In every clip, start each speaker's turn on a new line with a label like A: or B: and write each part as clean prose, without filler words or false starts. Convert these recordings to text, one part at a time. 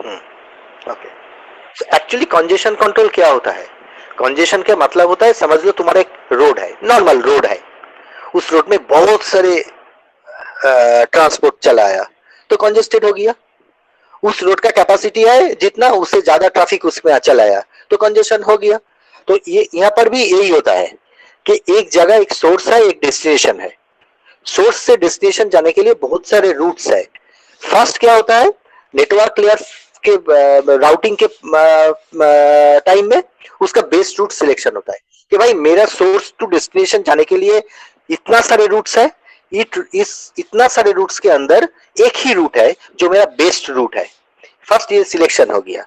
A: Okay, actually congestion control क्या होता है? कंजेशन का मतलब होता है, समझ लो तुम्हारा एक रोड है, नॉर्मल रोड है, उस रोड में बहुत सारे ट्रांसपोर्ट चला आया, तो कंजेस्टेड हो गया। उस रोड का कैपेसिटी है जितना, उससे ज्यादा ट्रैफिक उसमें चला आया, तो कंजेशन हो गया। तो ये यहाँ पर भी यही होता है कि एक जगह एक सोर्स है, एक डेस्टिनेशन है। सोर्स से डेस्टिनेशन जाने के लिए बहुत सारे रूट्स है। फर्स्ट क्या होता है, नेटवर्क लेयर के राउटिंग के टाइम में उसका बेस्ट रूट सिलेक्शन होता है कि भाई मेरा सोर्स टू डेस्टिनेशन जाने के लिए इतना सारे रूट्स है, इस इतना सारे रूट्स के अंदर एक ही रूट है जो मेरा बेस्ट रूट है। फर्स्ट ये सिलेक्शन हो गया।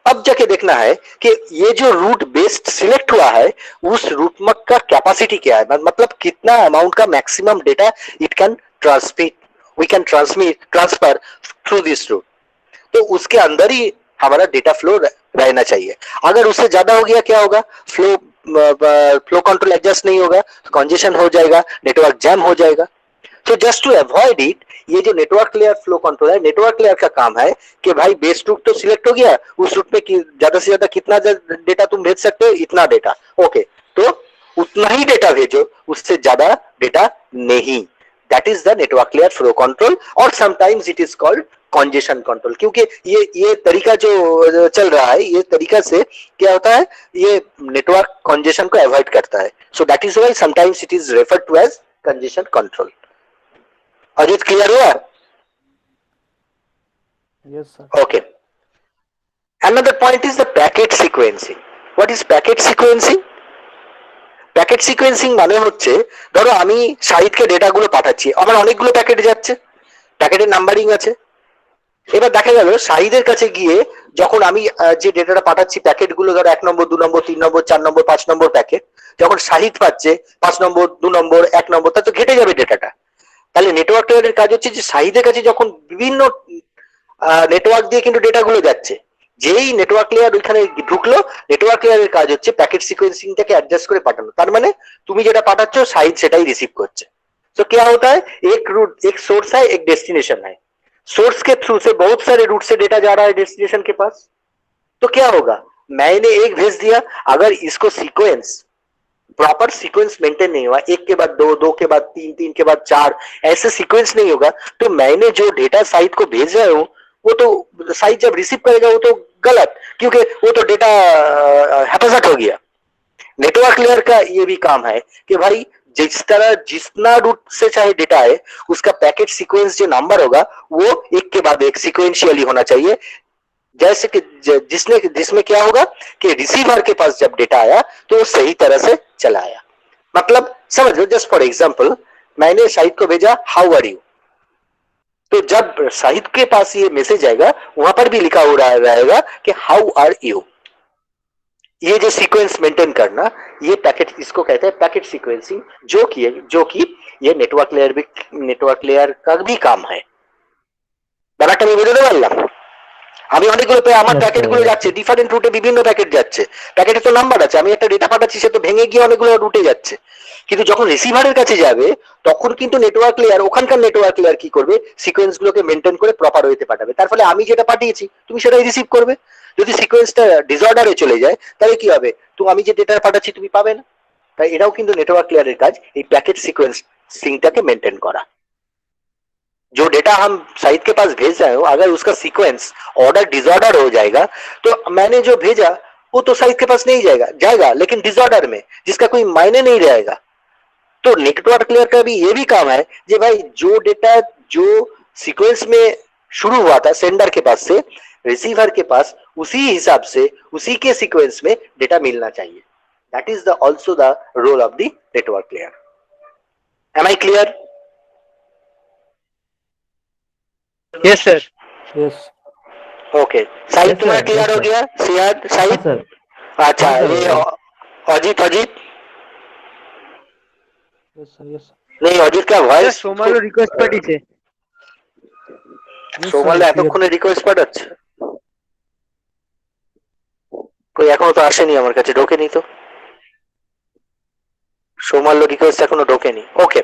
A: अब जाके देखना है कि ये जो रूट बेस्ड सिलेक्ट हुआ है, उस रूट का कैपेसिटी क्या है, मतलब कितना अमाउंट का maximum data it can transmit, we can transfer through this route. तो उसके अंदर ही हमारा डेटा फ्लो रहना चाहिए। अगर उससे ज्यादा हो गया क्या होगा, फ्लो फ्लो कंट्रोल एडजस्ट नहीं होगा, कंजेशन हो जाएगा, नेटवर्क जैम हो जाएगा। तो जस्ट टू अवॉइड इट, ये जो नेटवर्क लेयर फ्लो कंट्रोल है, नेटवर्क लेयर का काम है कि भाई बेस रूट तो सिलेक्ट हो गया, उस रूट पे ज्यादा से ज्यादा कितना डेटा तुम भेज सकते हो, इतना डेटा, ओके, तो उतना ही डेटा भेजो, उससे ज्यादा डेटा नहीं। That is the network layer flow control, और sometimes it is called congestion control, क्योंकि ये तरीका जो चल रहा है, ये तरीका से क्या होता है, ये नेटवर्क कंजेशन को अवॉइड करता है। So that is why sometimes it is referred to as congestion control. Ajit clear हुआ?
B: Yes, sir.
A: Okay. Another point is the packet sequencing. What is packet sequencing? Packet sequencing মানে হচ্ছে, ধরো আমি শাহিদকে ডেটাগুলো পাঠাচ্ছি, আমার অনেকগুলো প্যাকেট যাচ্ছে, প্যাকেটের নাম্বারিং আছে। এবার দেখা গেল শাহিদের কাছে গিয়ে যখন আমি যে ডেটাটা পাঠাচ্ছি, প্যাকেটগুলো ধরো 1 নম্বর 2 নম্বর 3 নম্বর 4 নম্বর 5 নম্বর প্যাকেট, যখন শাহিদ পাচ্ছে 5 নম্বর 2 নম্বর 1 নম্বর, তা তো ঘেটে যাবে ডেটাটা। তাহলে নেটওয়ার্ক লেয়ারের কাজ হচ্ছে যে শাহিদের কাছে যখন বিভিন্ন নেটওয়ার্ক দিয়ে কিন্তু ডেটাগুলো যাচ্ছে, যেই নেটওয়ার্ক লেয়ার ওইখানে ঢুকলো, নেটওয়ার্ক লেয়ারের কাজ হচ্ছে প্যাকেট সিকোয়েন্সিংটাকে অ্যাডজাস্ট করে পাঠানো। তার মানে তুমি যেটা পাঠাচ্ছ শাহিদ সেটাই রিসিভ করছে। तो क्या होता है, एक रूट, एक सोर्स है, एक डेस्टिनेशन है, सोर्स के थ्रू से बहुत सारे रूट से डेटा जा रहा है डेस्टिनेशन के पास। तो क्या होगा, मैंने एक भेज दिया, अगर इसको सीक्वेंस प्रॉपर सीक्वेंस मेंटेन नहीं हुआ, एक के बाद दो, दो के बाद तीन, तीन के बाद चार, ऐसे सीक्वेंस नहीं होगा, तो मैंने जो डेटा साइट को भेज रहा हूं, वो तो साइट जब रिसीव करेगा वो तो गलत, क्योंकि वो तो डेटा हेफाजत हो गया। नेटवर्क लेयर का ये भी काम है कि भाई जिस तरह जितना रूट से चाहे डेटा है, उसका पैकेट सीक्वेंस जो नंबर होगा वो एक के बाद एक सीक्वेंशियली होना चाहिए। जैसे कि जिसमें क्या होगा कि रिसीवर के पास जब डेटा आया तो वो सही तरह से चला आया। मतलब समझ लो, जस्ट फॉर एग्जांपल, मैंने शाहिद को भेजा हाउ आर यू, तो जब शाहिद के पास ये मैसेज आएगा, वहां पर भी लिखा हो रहा रहेगा कि हाउ आर यू। ये जो सीक्वेंस मेंटेन करना, ये पैकेट, इसको कहते हैं पैकेट सीक्वेंसिंग, जो कि ये नेटवर्क लेयर का भी काम है। ব্যাপারটা আমি বুঝতে পারলাম? আমি অনেকগুলো আমার
B: Yes,
A: প্যাকেট
B: sir.
A: গুলো যাচ্ছে ডিফারেন্ট রুটে, বিভিন্ন প্যাকেট যাচ্ছে, প্যাকেটে তো নাম্বার আছে, আমি একটা ডেটা পাঠাচ্ছি, সে তো ভেঙে গিয়ে অনেকগুলো রুটে যাচ্ছে। কিন্তু যখন রিসিভারের কাছে যাবে, তখন কিন্তু নেটওয়ার্ক লেয়ার, ওখানকার নেটওয়ার্ক লেয়ার কি করবে, সিকোয়েন্স গুলোকে মেনটেন করে প্রপার ওয়েতে পাঠাবে। তার ফলে আমি যেটা পাঠিয়েছি তুমি সেটাই রিসিভ করবে। যদি সিকোয়েন্সটা ডিসঅর্ডারে চলে যায়, তাহলে কি হবে, তো আমি যে ডেটা পাঠাচ্ছি তুমি পাবে না। তাই এটাও কিন্তু নেটওয়ার্ক লেয়ারের কাজ, এই প্যাকেट सीक्वेंस सिंकটাকে मेंटेन करा। जो डेटा हम साइट के पास भेज रहे हो, अगर उसका सीक्वेंस ऑर्डर डिसऑर्डर हो जाएगा, तो मैंने जो भेजा वो तो साइट के पास नहीं जाएगा लेकिन डिसऑर्डर में, जिसका कोई मायने नहीं रहेगा। तो नेटवर्क लेयर का भी ये भी काम है कि भाई जो डेटा जो सीक्वेंस में शुरू हुआ था सेंडर के पास से रिसीवर के पास, उसी हिसाब से उसी के सीक्वेंस में डेटा मिलना चाहिए। That is the also the role of the network layer. Am I clear?
C: Yes sir.
B: Yes.
A: Okay, Sahid
B: Yes,
A: तुम्हारा
B: sir.
A: क्लियर
B: Yes,
A: हो
B: sir.
A: गया? सियाद,
B: हाँ
A: साहिद,
B: सर,
A: अच्छा,
B: हाँ सर,
A: ये
B: हो
A: Ajit, Ajit
B: Yes, sir. Yes, sir.
A: नहीं, अजीत का
C: सर
A: वॉइस
C: সোমালো রিকোয়েস্ট পাঠিয়েছে।
B: Yes,
A: সোমাল
B: sir. Clear.
A: এতক্ষণে রিকোয়েস্ট পাঠাচ্ছে, কই এখনো তো আসেনি আমার কাছে, ঢোকেনি তো সোমাল রিকোয়েস্ট, এখনো ঢোকেনি। Okay,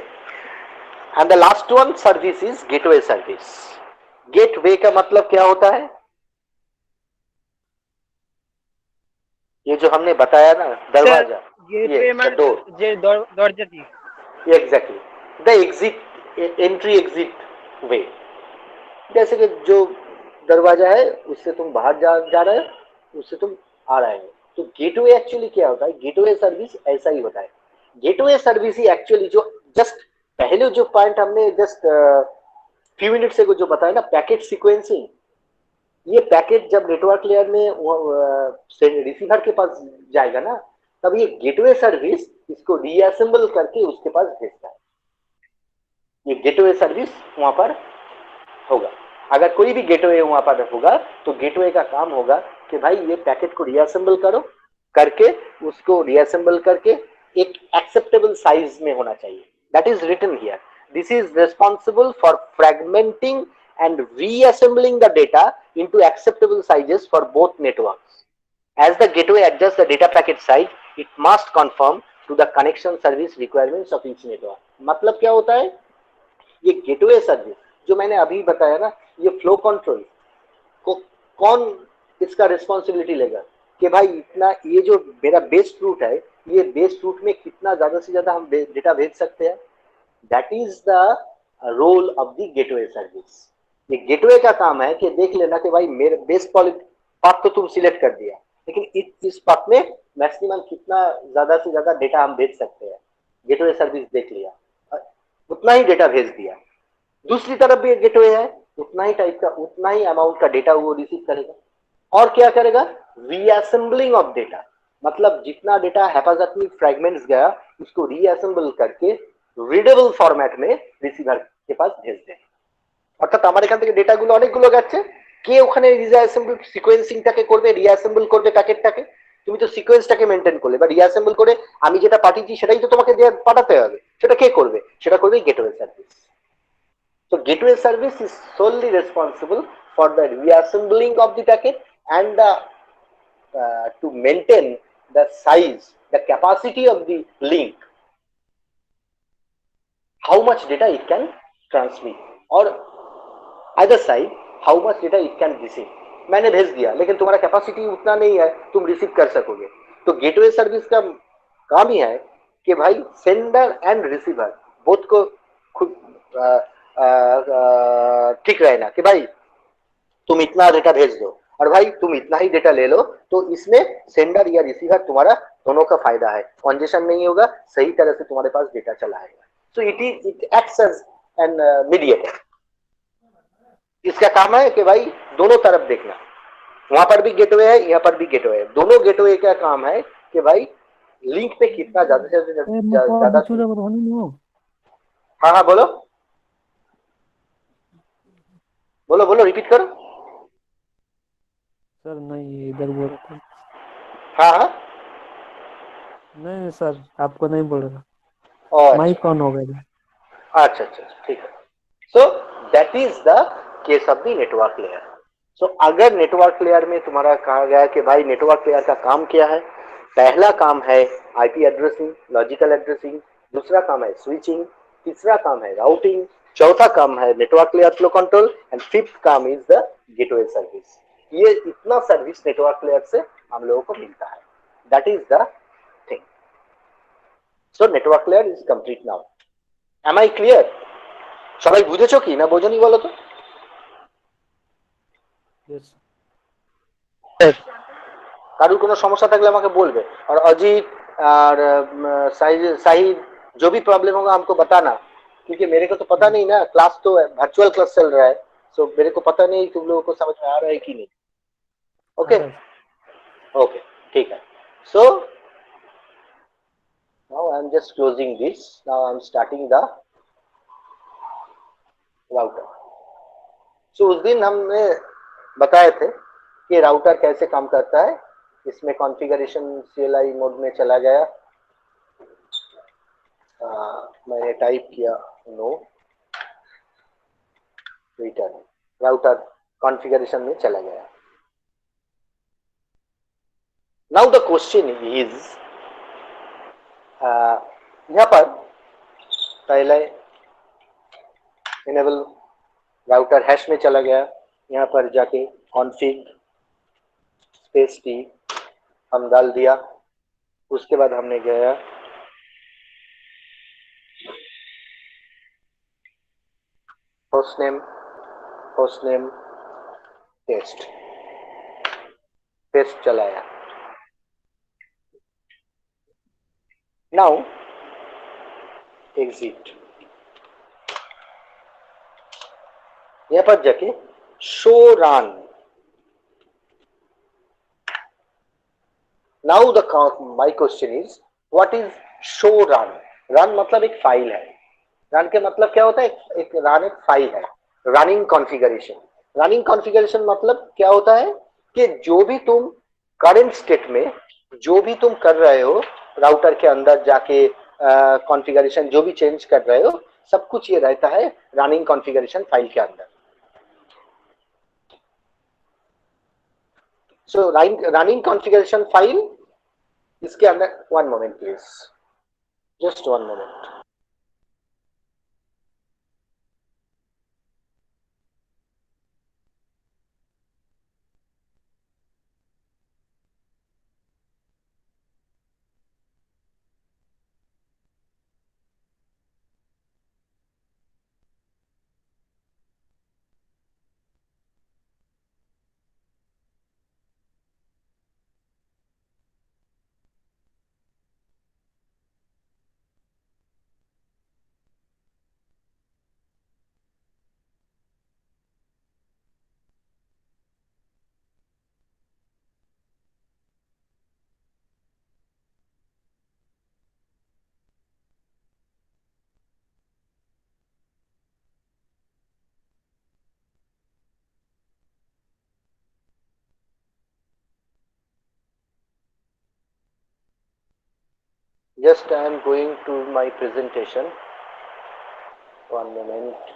A: and the last one service is gateway service. Gateway का मतलब क्या होता है, ये जो हमने बताया ना, दरवाजा,
C: गेटवे
A: ये
C: মানে
A: डोर,
C: যে দরজা কি
A: exactly the exit, entry exit way. जैसे कि जो दरवाजा है उससे तुम बाहर जा रहे हो, उससे तुम आ रहे हो। तो गेटवे एक्चुअली क्या होता है, गेटवे सर्विस ऐसा ही होता है। गेटवे सर्विस ही एक्चुअली जो जस्ट पहले जो पॉइंट हमने जस्ट फ्यू मिनट से जो बताया ना, पैकेट सीक्वेंसिंग, ये पैकेट जब नेटवर्क लेयर में रिसीवर के पास जाएगा ना, तब ये गेटवे सर्विस इसको रीअसेंबल करके उसके पास भेजता है। ये गेटवे सर्विस वहां पर होगा। अगर कोई भी गेटवे वहां पर होगा तो गेटवे का काम होगा कि भाई ये पैकेट को रीअसेंबल करो, करके उसको रीअसेंबल करके एक एक्सेप्टेबल साइज में होना चाहिए। That is written here, this is responsible for fragmenting and reassembling the data into acceptable sizes for both networks. As the gateway adjusts the data packet size, it must conform to the connection service requirements of each network. मतलब क्या होता है, ये gateway service जो मैंने अभी बताया ना, ये फ्लो कंट्रोल को कौन इसका रिस्पॉन्सिबिलिटी लेगा कि भाई इतना, ये जो मेरा बेस रूट है, ये बेस रूट में कितना ज्यादा से ज्यादा हम डेटा भेज सकते हैं। That is the role of the gateway service. ये गेटवे का काम है कि देख लेना कि भाई मेरे बेस पाथ तो तुम सिलेक्ट कर दिया, लेकिन इस पाथ में मैक्सिमम कितना ज्यादा से ज्यादा डेटा हम भेज सकते हैं। गेटवे सर्विस देख लिया, उतना ही डेटा भेज दिया। दूसरी तरफ भी एक गेटवे है, उतना ही टाइप का, उतना ही अमाउंट का डेटा वो रिसीव करेगा। और क्या करेगा, रीअसेंबलिंग ऑफ डेटा, मतलब जितना डेटा हैपाजार्मिक फ्रैगमेंट्स गया उसको रीअसेंबल करके রিডেবল ফরম্যাট में রিসিভার के पास भेज দেয়। অর্থাৎ আমার এখান থেকে ডেটাগুলো অনেকগুলো যাচ্ছে, কে ওখানে রিঅ্যাসেম্বল সিকোয়েন্সিংটাকে করবে, রিঅ্যাসেম্বল করবে প্যাকেটটাকে। তুমি তো সিকোয়েন্সটাকে মেনটেন করলে বা রিঅ্যাসেম্বল করে আমি যেটা পাঠিয়েছি সেটাই তো তোমাকে দিয়ে পাঠাতে হবে, সেটা কে করবে, সেটা করবে gateway service. So gateway service is solely responsible for the reassembling of the packet and the to maintain the size, the capacity of the link, how much data it can transmit, or other side how much data it can receive। मैंने भेज दिया लेकिन तुम्हारा capacity उतना नहीं है तुम receive कर सकोगे, तो गेटवे सर्विस का काम ही है कि भाई सेंडर एंड रिसीवर बोथ को खुद ठीक रहना कि भाई तुम इतना डेटा भेज दो और भाई तुम इतना ही डेटा ले लो, तो इसमें सेंडर या रिसीवर तुम्हारा दोनों का फायदा है, कंजेशन नहीं होगा, सही तरह से तुम्हारे पास डेटा चला आएगा। So it acts as an mediator. इसका काम है कि भाई दोनों तरफ देखना, वहां पर भी गेटवे है, यहाँ पर भी गेटवे है, दोनों गेटवे का काम है कि भाई लिंक पे कितना ज्यादा से ज्यादा। हाँ हाँ बोलो बोलो बोलो, रिपीट करो।
B: सर नहीं, इधर बोल रहा था।
A: हाँ हाँ
B: नहीं सर, आपको नहीं बोल रहा,
A: और
B: माइक ऑन हो गया।
A: अच्छा अच्छा ठीक है। So that is the case of the network layer. So अगर नेटवर्क लेयर में तुम्हारा कहा गया है कि भाई नेटवर्क लेयर का काम क्या है, पहला काम है आईपी एड्रेसिंग, लॉजिकल एड्रेसिंग, दूसरा काम है स्विचिंग, तीसरा काम है राउटिंग, चौथा काम है network layer flow control, and fifth काम इज द गेटवे सर्विस। ये इतना सर्विस नेटवर्क लेयर से हम लोगों को मिलता है। That is the thing. So network layer is complete now. Am I clear? সবাই বুঝেছো কি না বোঝনি বলো তো?
B: यस
A: কারোর কোনো সমস্যা থাকলে আমাকে বলবে। और अजीत और साहिद जो भी प्रॉब्लम होगा हमको बताना, क्योंकि मेरे को तो पता नहीं ना, क्लास तो वर्चुअल क्लास चल रहा है, सो मेरे को पता नहीं तुम लोगों को समझ में आ रहा है कि नहीं। ओके ओके ठीक है। So now I am just closing this, now I am starting the router. So उस दिन हमने बताए थे कि राउटर कैसे काम करता है। इसमें कॉन्फ़िगरेशन CLI मोड में चला गया, मैंने टाइप किया नो, रिटर्न, राउटर कॉन्फ़िगरेशन में चला गया। नाउ द क्वेश्चन इज, यहाँ पर पहले इनेबल राउटर हैश में चला गया, यहाँ पर जाके कॉन्फिग स्पेस टी हम डाल दिया। उसके बाद हमने गया होस्ट नेम टेस्ट, टेस्ट चलाया। नाउ एग्जिट, यहाँ पर जाके show run. Now the my question is what is show run? Run मतलब एक फाइल है। रन के मतलब क्या होता है? एक रन एक फाइल है। रनिंग कॉन्फ़िगरेशन, रनिंग कॉन्फ़िगरेशन मतलब क्या होता है कि जो भी तुम करंट स्टेट में जो भी तुम कर रहे हो, राउटर के अंदर जाके कॉन्फ़िगरेशन जो भी चेंज कर रहे हो, सब कुछ ये रहता है रनिंग कॉन्फ़िगरेशन फाइल के अंदर। सो रनिंग कॉन्फ़िगरेशन फाइल इसके अंदर, one moment please, just one moment. Just I am going to my presentation. One moment.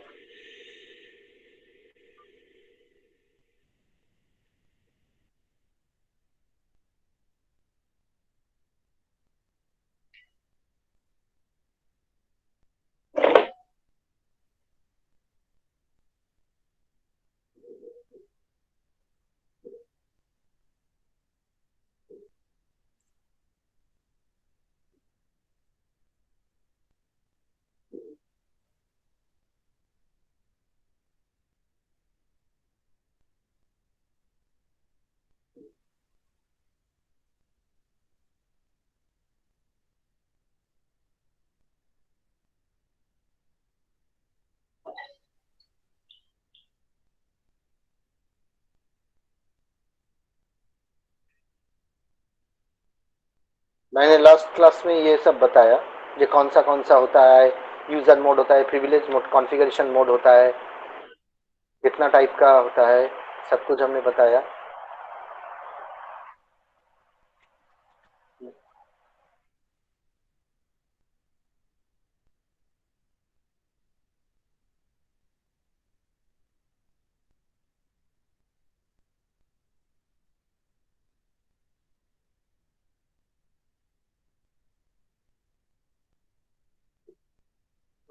A: मैंने लास्ट क्लास में ये सब बताया, ये कौन सा होता है, यूजर मोड होता है, प्रिविलेज मोड, कॉन्फ़िगरेशन मोड होता है, कितना टाइप का होता है, सब कुछ हमने बताया।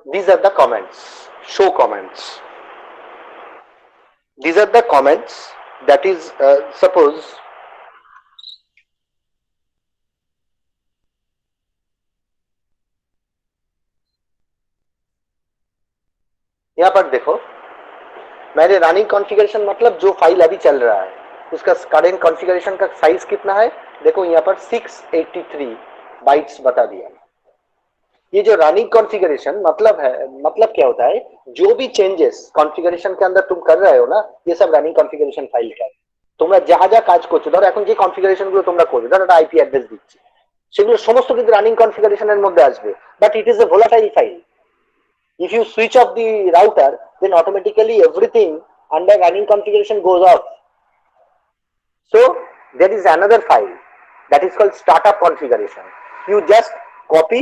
A: These are the comments, show comments. These are the comments that is suppose यहाँ पर देखो, मैंने रनिंग कॉन्फ़िगरेशन मतलब जो फाइल अभी चल रहा है उसका करेंट कॉन्फ़िगरेशन का साइज कितना है, देखो यहाँ पर 683 बाइट्स बता दिया। ये जो रनिंग कॉन्फ़िगरेशन मतलब है, मतलब क्या होता है, जो भी चेंजेस कॉन्फ़िगरेशन के अंदर तुम कर रहे हो ना, ये सब रनिंग कॉन्फ़िगरेशन फाइल का है। তোমরা যা যা কাজ করছো, ধরো এখন যে কনফিগারেশন গুলো তোমরা করবে, ধরো একটা আইপি অ্যাড্রেস দিচ্ছি, সেগুলো সমস্ত কিন্তু রানিং কনফিগারেশনের মধ্যে আসবে, but it is a volatile file. If you switch off the router, then automatically everything under running configuration goes off. So there is another file that is called startup configuration. You just copy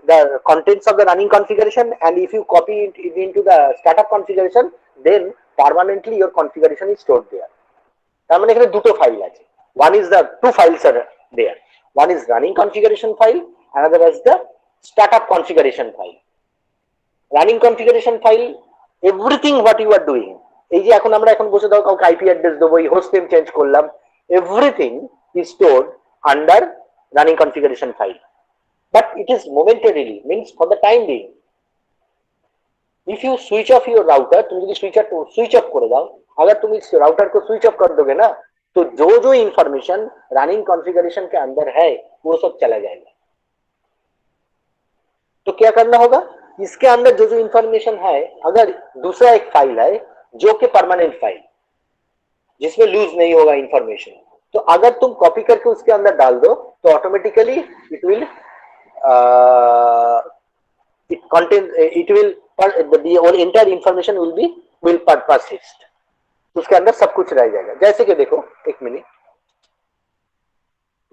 A: the contents of the running configuration, and if you copy it into the startup configuration, then permanently your configuration is stored there. তার মানে এখানে দুটো file আছে, one is the two files are there, one is running configuration file, another is the startup configuration file. Running configuration file everything what you are doing, এই যে এখন আমরা এখন বসে দাও কাউকে আইপি অ্যাড্রেস দেবো, এই হোস্ট নেম চেঞ্জ করলাম, everything is stored under running configuration file, but it is momentarily, means for the time being. If you switch off your router, तुम यदि स्विच ऑफ कर दाओ, अगर तुम इस राउटर को स्विच ऑफ कर दोगे ना, तो जो जो इंफॉर्मेशन रनिंग कॉन्फ़िगरेशन के अंदर है वो सब चला जाएगा। तो क्या करना होगा, इसके अंदर जो जो इंफॉर्मेशन है, अगर दूसरा एक फाइल है जो कि परमानेंट फाइल जिसमें लूज नहीं होगा इंफॉर्मेशन, तो अगर तुम कॉपी करके उसके अंदर डाल दो तो automatically it will it contain it will the और entire information will persist, उसके अंदर सब कुछ रह जाएगा। जैसे कि देखो, एक मिनट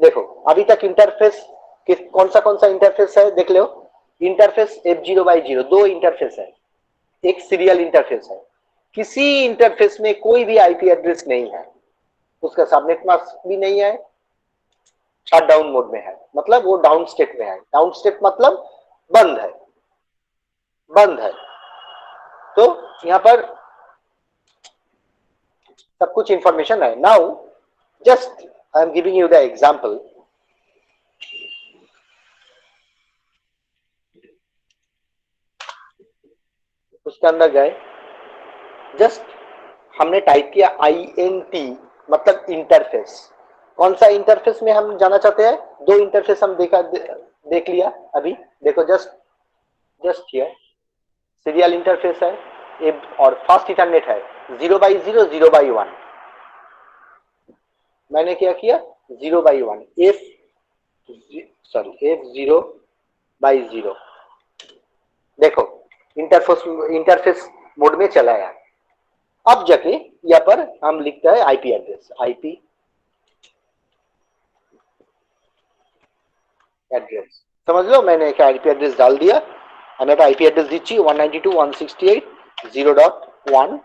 A: देखो, अभी तक इंटरफेस कौन सा इंटरफेस है देख लो। इंटरफेस F0/0 दो इंटरफेस है, एक सीरियल इंटरफेस है। किसी इंटरफेस में कोई भी आईपी एड्रेस नहीं है, उसका सबनेट मास्क भी नहीं है, शट डाउन मोड में है, मतलब वो डाउन स्टेट में है। डाउन स्टेट मतलब बंद है, बंद है। तो यहां पर सब कुछ इंफॉर्मेशन है। Now just I am giving you the example. उसके अंदर गए, जस्ट हमने टाइप किया INT मतलब इंटरफेस। कौन सा इंटरफेस में हम जाना चाहते हैं? दो इंटरफेस हम देख लिया अभी। देखो जस्ट हियर सीरियल इंटरफेस है और फास्ट इथरनेट है 0/0 0/1। मैंने क्या किया 0/1 F0/0। देखो इंटरफेस मोड में चला है। अब जाके यहाँ पर हम लिखते हैं आईपी एड्रेस, आईपी एड्रेस समझ लो, मैंने एक आईपी एड्रेस डाल दिया। আমি একটা আইপি অ্যাড্রেস দিচ্ছি 192.168.0.1।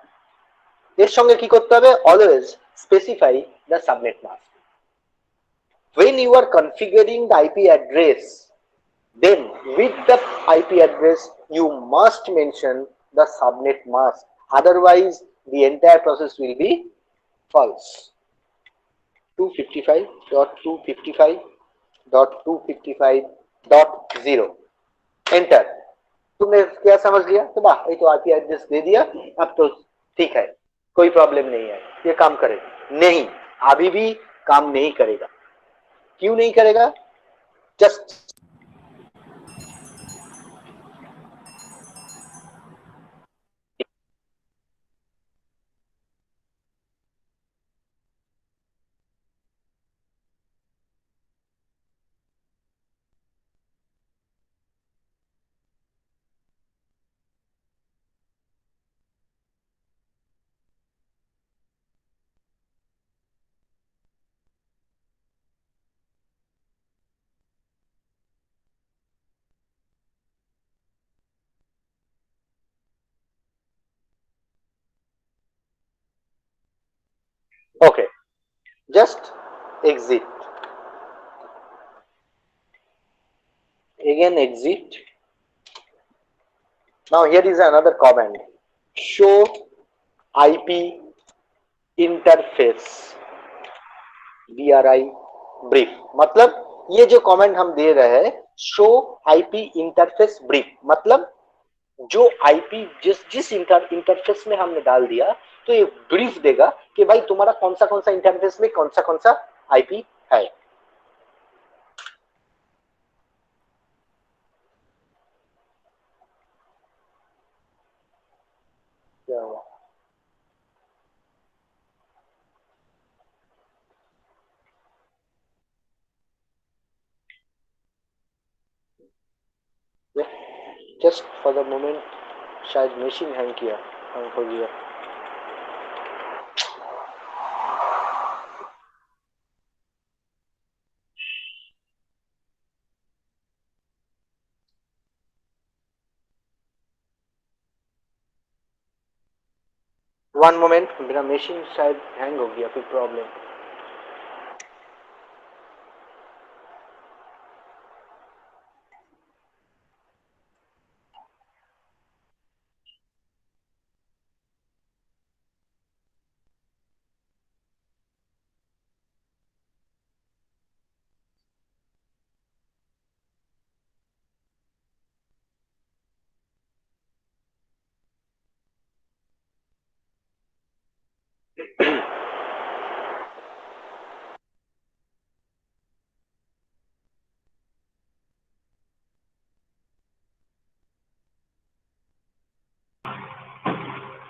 A: এর সঙ্গে কি করতে হবে? Always specify the subnet mask. when you are configuring the IP address, then with the IP address you must mention the subnet mask, otherwise the entire process will be false। 255.255.255.0 enter. तुमने क्या समझ लिया? तो वाह, ये तो IP address दे दिया, अब तो ठीक है, कोई प्रॉब्लम नहीं है, ये काम करेगा। नहीं, अभी भी काम नहीं करेगा। क्यों नहीं करेगा? Just okay, just exit, again exit। now here is another command, show IP interface BRI brief। मतलब ये जो कमेंट हम दे रहे हैं शो आईपी इंटरफेस ब्रीफ, मतलब जो आईपी जिस इंटरफेस में हमने डाल दिया, तो ये ब्रीफ देगा कि भाई तुम्हारा कौन सा इंटरफेस में कौन सा आईपी है। क्या हुआ? जस्ट फॉर द मोमेंट शायद मशीन हैंग किया, हैंग हो गया। वन मोमेंट, मेरा मशीन शायद हैंग हो गया, कोई problem.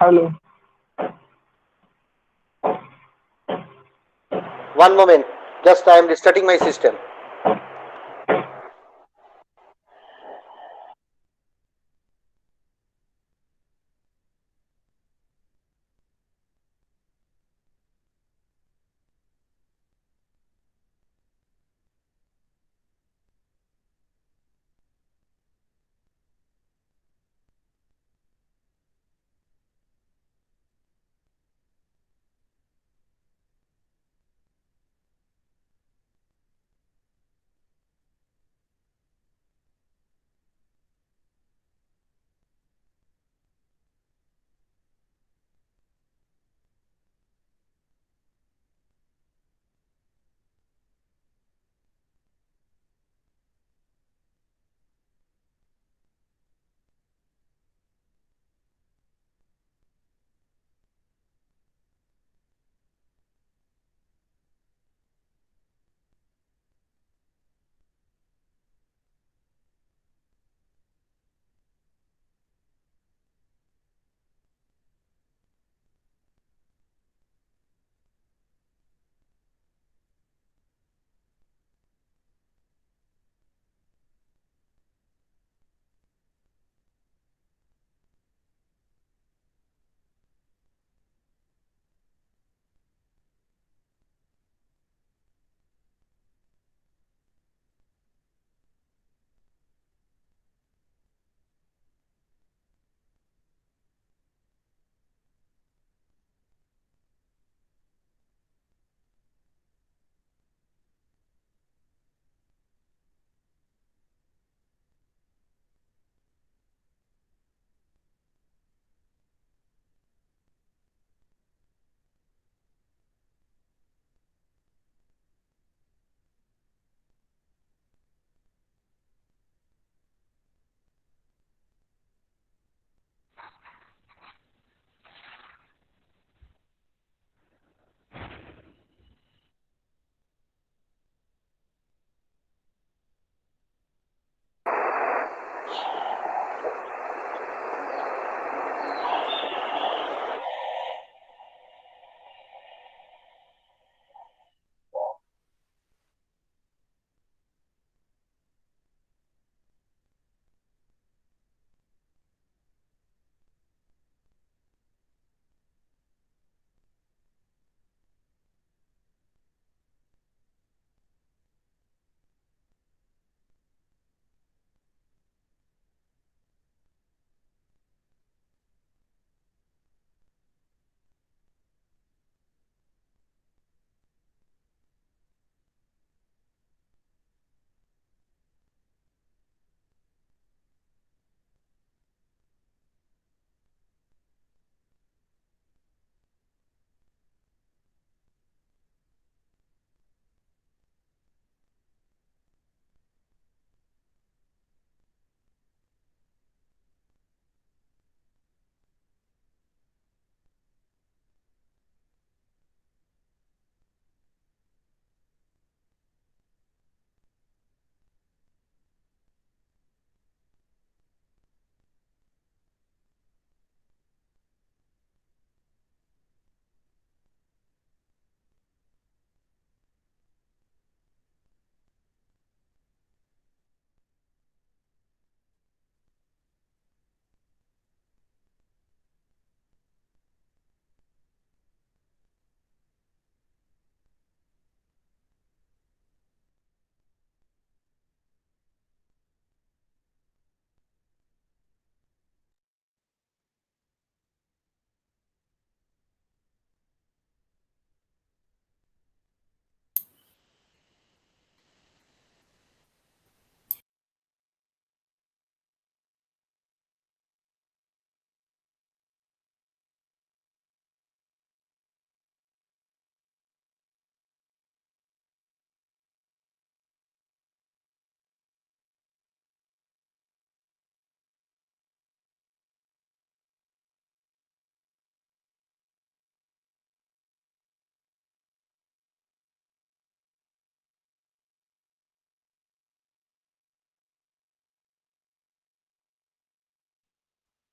D: Hello.
A: One moment. Just I am restarting my system.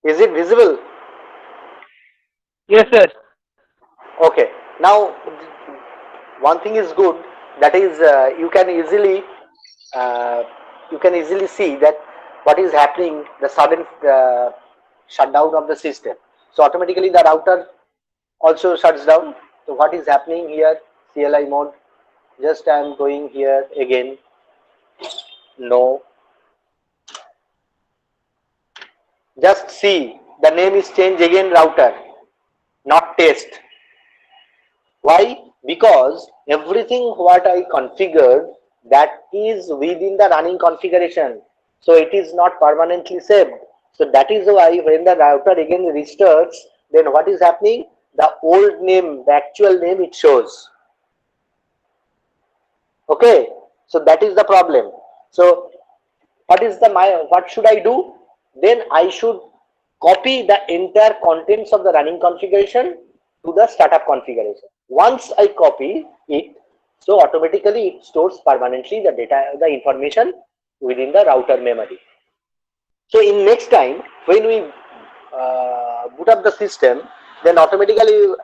A: Is it visible?
C: Yes, sir.
A: Okay. Now, one thing is good. That is, uh, you can easily see that what is happening. The sudden shutdown of the system. So automatically the router also shuts down. So what is happening here? CLI mode. Just I am going here again. No. Just see the name is changed again. Router, not test. Why? Because everything what I configured, that is within the running configuration. So it is not permanently saved. So that is why when the router again restarts, then what is happening? The old name, the actual name it shows. Okay. So that is the problem. So what should I do? Then I should copy the entire contents of the running configuration to the startup configuration. Once I copy it, so automatically it stores permanently the data, the information within the router memory. So in next time when we boot up the system, then automatically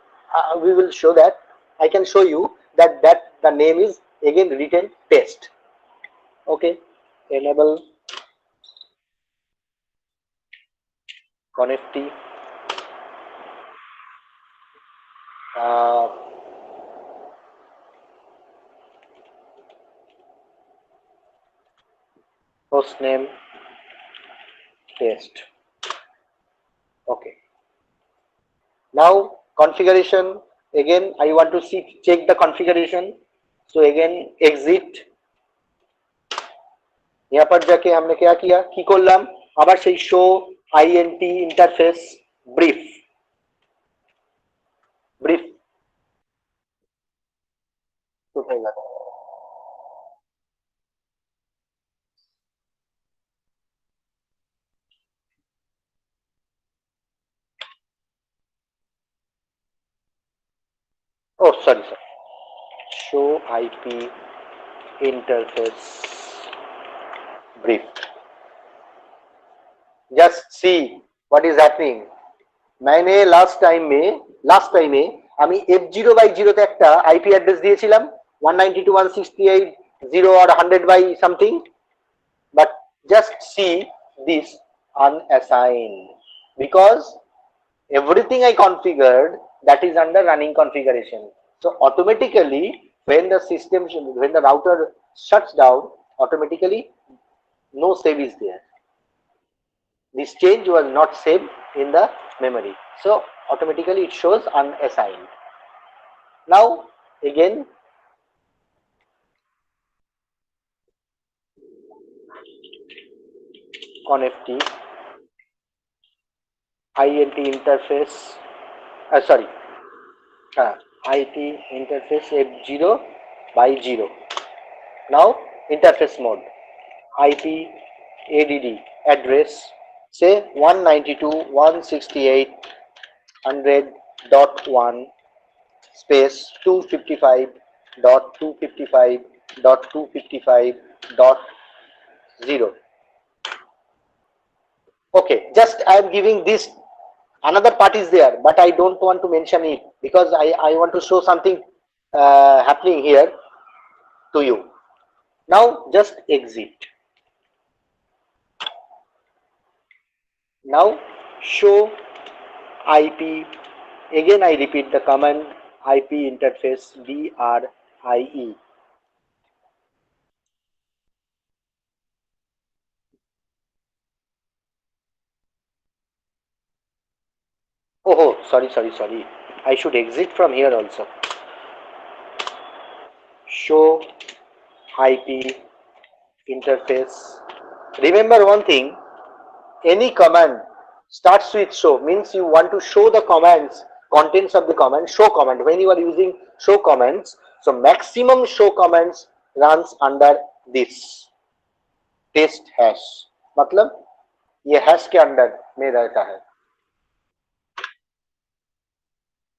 A: we will show that. I can show you that the name is again written test. Okay, enable connect uh, host name test. Okay. Now configuration, again I want to see check the configuration. So again exit. यहाँ पर जाके हमने क्या किया की করলাম আবার সেই show int interface brief brief কোথায় গেল ও sorry sorry show IP interface brief. Just see what is happening. मैंने लास्ट टाइम में আমি F0/0 তে একটা আইপি অ্যাড্রেস দিয়েছিলাম 192.168.0 or 100 by something, but just see this unassigned because everything I configured that is under running configuration. So automatically when the router shuts down, automatically no save is there. This change was not saved in the memory. So automatically it shows unassigned. Now again connect int interface sorry IT interface F0/0. Now interface mode IP add address say 192.168.100.1 space 255.255.255.0. Okay, just I am giving this. Another part is there, but I don't want to mention it because I want to show something happening here to you. Now just exit. Now show IP. Again I repeat the command IP interface BRIE. Oh, sorry. I should exit from here also. Show IP interface. Remember one thing, any command starts with show means you want to show the commands, contents of the command, show command. When you are using show commands, so maximum show commands runs under this test hash. मतलब ये hash के अंदर में रहता है.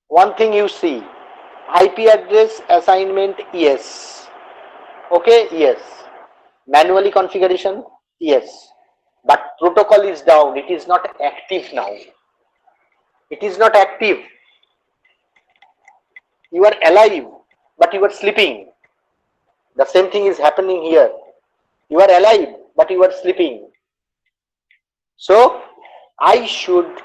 A: One thing you see, IP address assignment yes. Okay, yes. Manually configuration yes. But protocol is down. It is not active now. It is not active. You are alive, but you are sleeping. The same thing is happening here. You are alive, but you are sleeping. So I should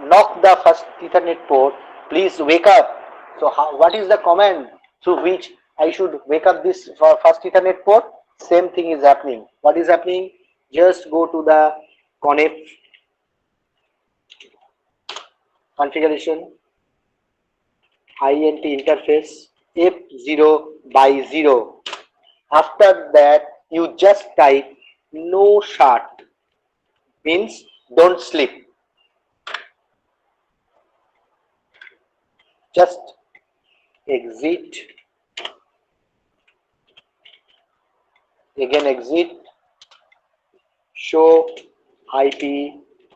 A: knock the first Ethernet port. Please wake up. So what is the command through which I should wake up this first Ethernet port? Same thing is happening. What is happening? Just go to the connect configuration, INT interface F0 by 0. After that, you just type no shut, means don't sleep. Just exit, again exit, show IP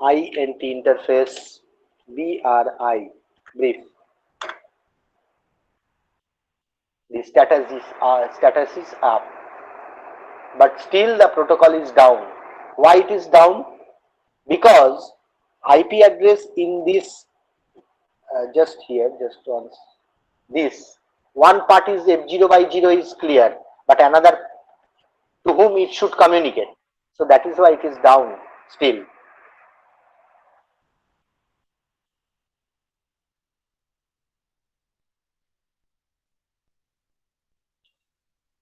A: INT interface BRI brief. The status is up, but still the protocol is down. Why it is down? Because IP address in this just here, just once, this one part is F0 by 0 is clear, but another to whom it should communicate. So that is why it is down still.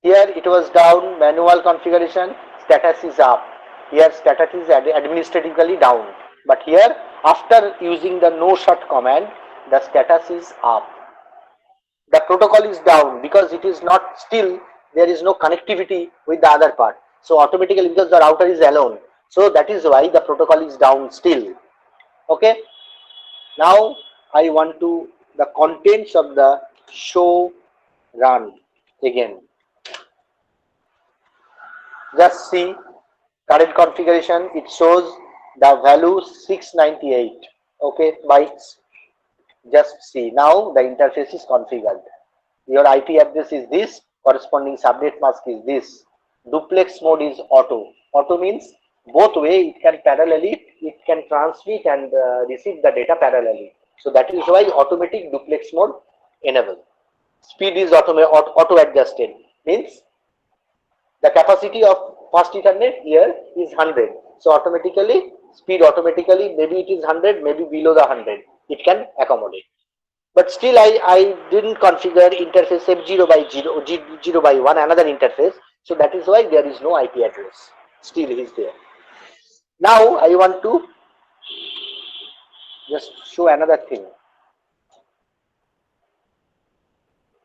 A: Here it was down, manual configuration, status is up. Here status is administratively down. But here, after using the no shut command, the status is up. The protocol is down because it is not still, there is no connectivity with the other part. So automatically, because the router is alone. So that is why the protocol is down still. Okay. Now I want to, the contents of the show run again. Just see current configuration, it shows the value 698, okay, bytes. Just see, now the interface is configured. Your IP address is this, corresponding subnet mask is this. Duplex mode is auto. Auto means both way, it can parallelly, it can transmit and receive the data parallelly. So that is why automatic duplex mode enable. Speed is auto adjusted, means the capacity of fast Ethernet here is 100. So automatically, speed automatically, maybe it is 100, maybe below the 100. It can accommodate. But still I didn't configure interface F0 by 0 by 1, another interface. So that is why there is no IP address. Still is there. Now I want to just show another thing.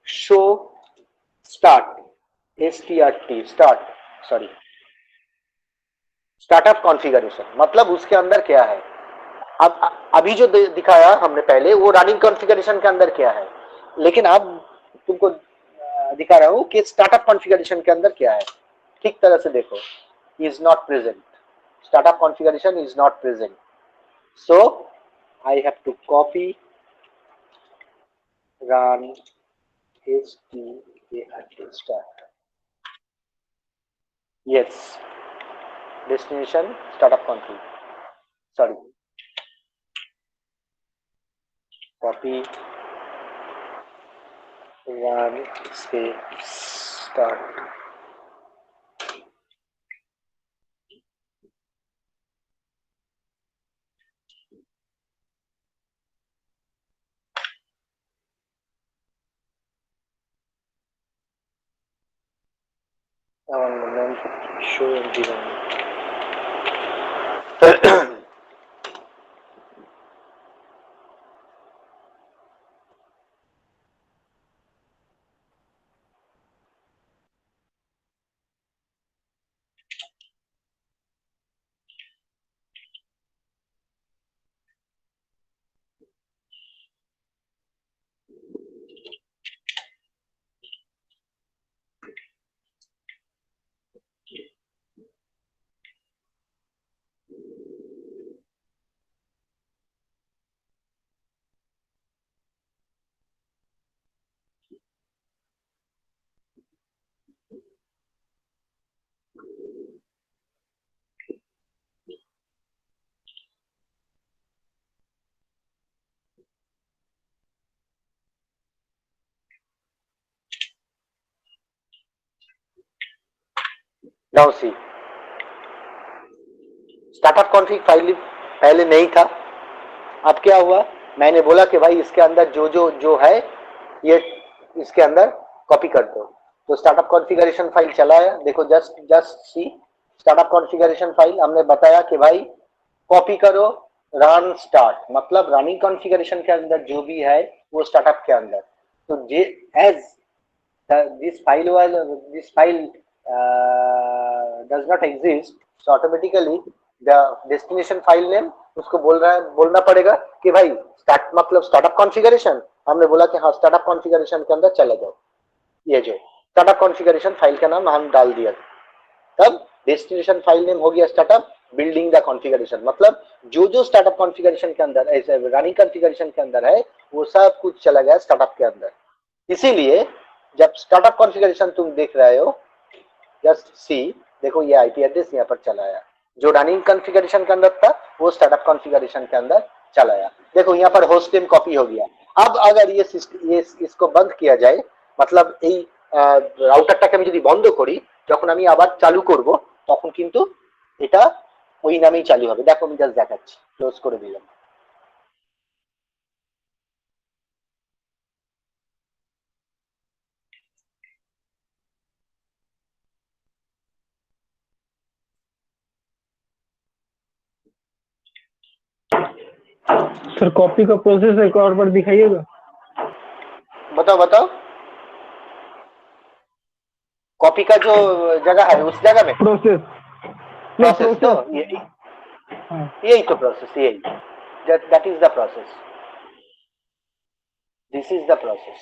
A: Show start, STRT, start, sorry. Startup configuration मतलब उसके अंदर क्या है। अब अभी जो दिखाया हमने पहले वो रनिंग कॉन्फ़िगरेशन के अंदर क्या है, लेकिन अब तुमको दिखा रहा हूं कि स्टार्टअप कॉन्फ़िगरेशन के अंदर क्या है। ठीक तरह से देखो, is not present, startup configuration is not present. So I have to copy run start, yes, destination startup config, sorry, copy run space start, one moment, show environment. Now see, startup config file पहले नहीं था, अब क्या हुआ, मैंने बोला कि भाई इसके अंदर जो है ये इसके अंदर कॉपी कर दो, तो स्टार्टअप कॉन्फ़िगरेशन फाइल चलाया, देखो just see startup configuration file, हमने बताया कि भाई कॉपी करो रन स्टार्ट, मतलब रनिंग कॉन्फ़िगरेशन के अंदर जो भी है वो स्टार्टअप के अंदर, तो जे as this file does not exist, so automatically the destination file name उसको बोलना पड़ेगा कि भाई स्टार्ट मतलब स्टार्टअप कॉन्फ़िगरेशन, हमने बोला कि हाँ स्टार्टअप कॉन्फ़िगरेशन के अंदर चले जाओ, ये जो स्टार्टअप कॉन्फ़िगरेशन फाइल का नाम हम डाल दिया, तब डेस्टिनेशन फाइल नेम हो गया स्टार्टअप बिल्डिंग द कॉन्फ़िगरेशन, मतलब जो स्टार्टअप कॉन्फ़िगरेशन के अंदर ऐसे रनिंग कॉन्फ़िगरेशन के अंदर है वो सब कुछ चला गया स्टार्टअप के अंदर। इसीलिए जब स्टार्टअप कॉन्फ़िगरेशन तुम देख रहे हो, जस्ट सी, देखो ये आईपी एड्रेस यहाँ पर चला आया, जो रनिंग कॉन्फ़िगरेशन के अंदर था वो स्टार्टअप कॉन्फ़िगरेशन के अंदर चला आया, देखो यहाँ पर होस्ट नेम कॉपी हो गया। अब अगर ये इसको बंद किया जाए, मतलब এই রাউটারটাকে আমি যদি বন্ধ করি, যখন আমি আবার চালু করব তখন কিন্তু এটা ওই নামেই চালু হবে, দেখো আমি জাস্ট দেখাচ্ছি, ক্লোজ করে দিলাম।
B: सर कॉपी का प्रोसेस एक और बार दिखाइएगा।
A: बताओ बताओ, कॉपी का जो जगह है उस जगह में
B: प्रोसेस
A: प्रोसेस, तो
B: हाँ।
A: यही तो प्रोसेस, यही that is the process, this is the process.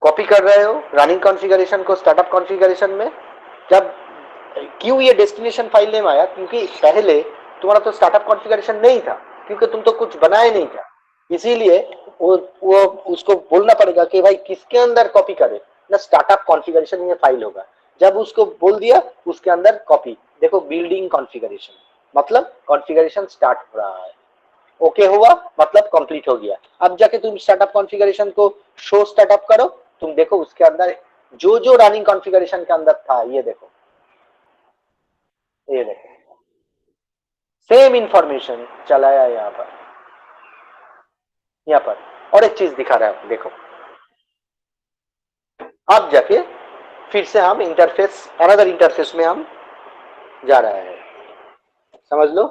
A: Copy कर रहे हो रनिंग कॉन्फ़िगरेशन को स्टार्टअप कॉन्फ़िगरेशन में, जब क्यों ये डेस्टिनेशन फाइल नेम आया, क्योंकि पहले तुम्हारा तो स्टार्टअप कॉन्फ़िगरेशन नहीं था, क्योंकि तुम तो कुछ बनाए नहीं था, इसीलिए वो उसको बोलना पड़ेगा कि भाई किसके अंदर कॉपी करे ना, स्टार्टअप कॉन्फ़िगरेशन ये फाइल होगा, जब उसको बोल दिया उसके अंदर कॉपी, देखो बिल्डिंग कॉन्फ़िगरेशन, मतलब कॉन्फ़िगरेशन स्टार्ट हो रहा है, ओके हुआ मतलब कंप्लीट हो गया। अब जाके तुम स्टार्टअप कॉन्फ़िगरेशन को शो स्टार्टअप करो, तुम देखो उसके अंदर जो रनिंग कॉन्फ़िगरेशन के अंदर था, ये देखो सेम इंफॉर्मेशन चलाया यहाँ पर और एक चीज दिखा रहा है, देखो अब जाके फिर से हम इंटरफेस अनदर इंटरफेस में हम जा रहे हैं, समझ लो।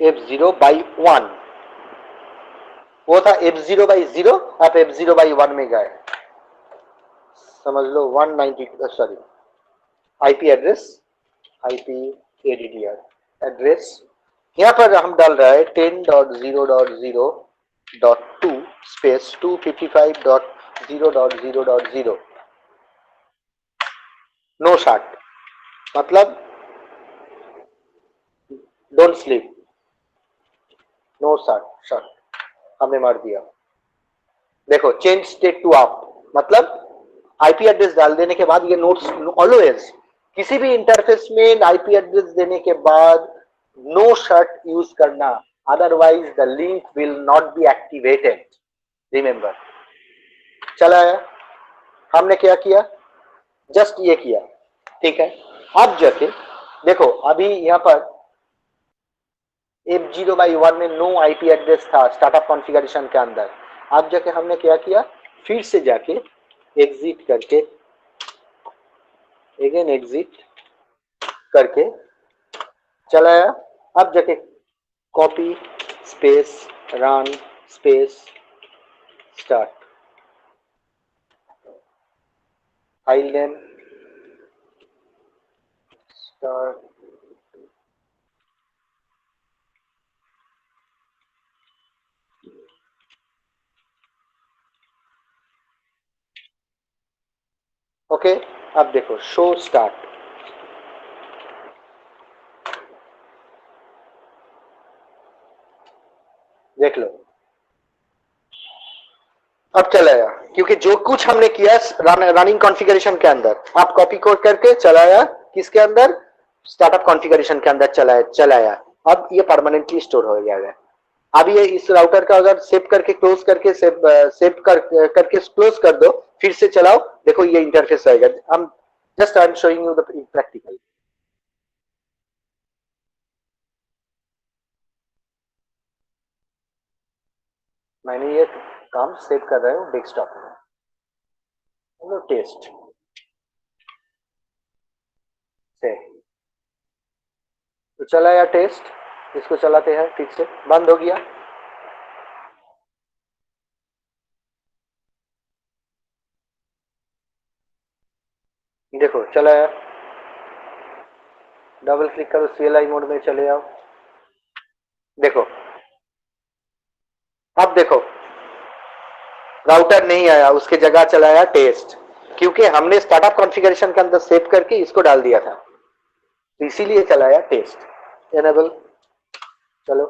A: F0/1 वो था F0/0, आप F0/1 में गए, समझ लो 190 sorry IP address IPADDR address, यहाँ पर हम डाल रहा है 10.0.0.2 स्पेस 255.0.0.0 नो शॉट, मतलब डोंट स्लीप, नो शॉट हमने मार दिया। देखो चेंज स्टेट टू ऑफ, मतलब आईपी एड्रेस डाल देने के बाद ये नोट्स ऑलवेज किसी भी इंटरफेस में आईपी एड्रेस देने के बाद नो शॉट यूज करना, otherwise the link will not be activated, remember. चला है, हमने क्या किया, जस्ट ये किया, ठीक है। अब जाके देखो अभी यहाँ पर F0/1 में नो आईपी एड्रेस था स्टार्टअप कॉन्फ़िगरेशन के अंदर, अब जाके हमने क्या किया, फिर से जाके एग्जिट करके अगेन एग्जिट करके चलाया, अब जाके copy space run space start, file name start, okay. अब देखो शो स्टार्ट, देख लो अब चलाया, क्योंकि जो कुछ हमने किया रनिंग कॉन्फ़िगरेशन के अंदर, आप कॉपी कोड करके चलाया किसके अंदर, स्टार्टअप कॉन्फ़िगरेशन के अंदर चलाया, अब ये परमानेंटली स्टोर हो जाएगा, अब ये इस राउटर का अगर सेव करके क्लोज करके सेव करके क्लोज कर दो, फिर से चलाओ, देखो ये इंटरफेस आएगा। हम just I am showing you the practical. मैंने ये काम सेव कर रहा हूँ डेस्कटॉप में, टेस्ट से तो चला या टेस्ट, इसको चलाते हैं, ठीक से बंद हो गया। देखो चला है, डबल क्लिक करो, CLI मोड में चले जाओ, देखो अब देखो राउटर नहीं आया, उसके जगह चलाया टेस्ट, क्योंकि हमने स्टार्टअप कॉन्फ़िगरेशन के अंदर सेव करके इसको डाल दिया था, तो इसीलिए चलाया टेस्ट। एनेबल, चलो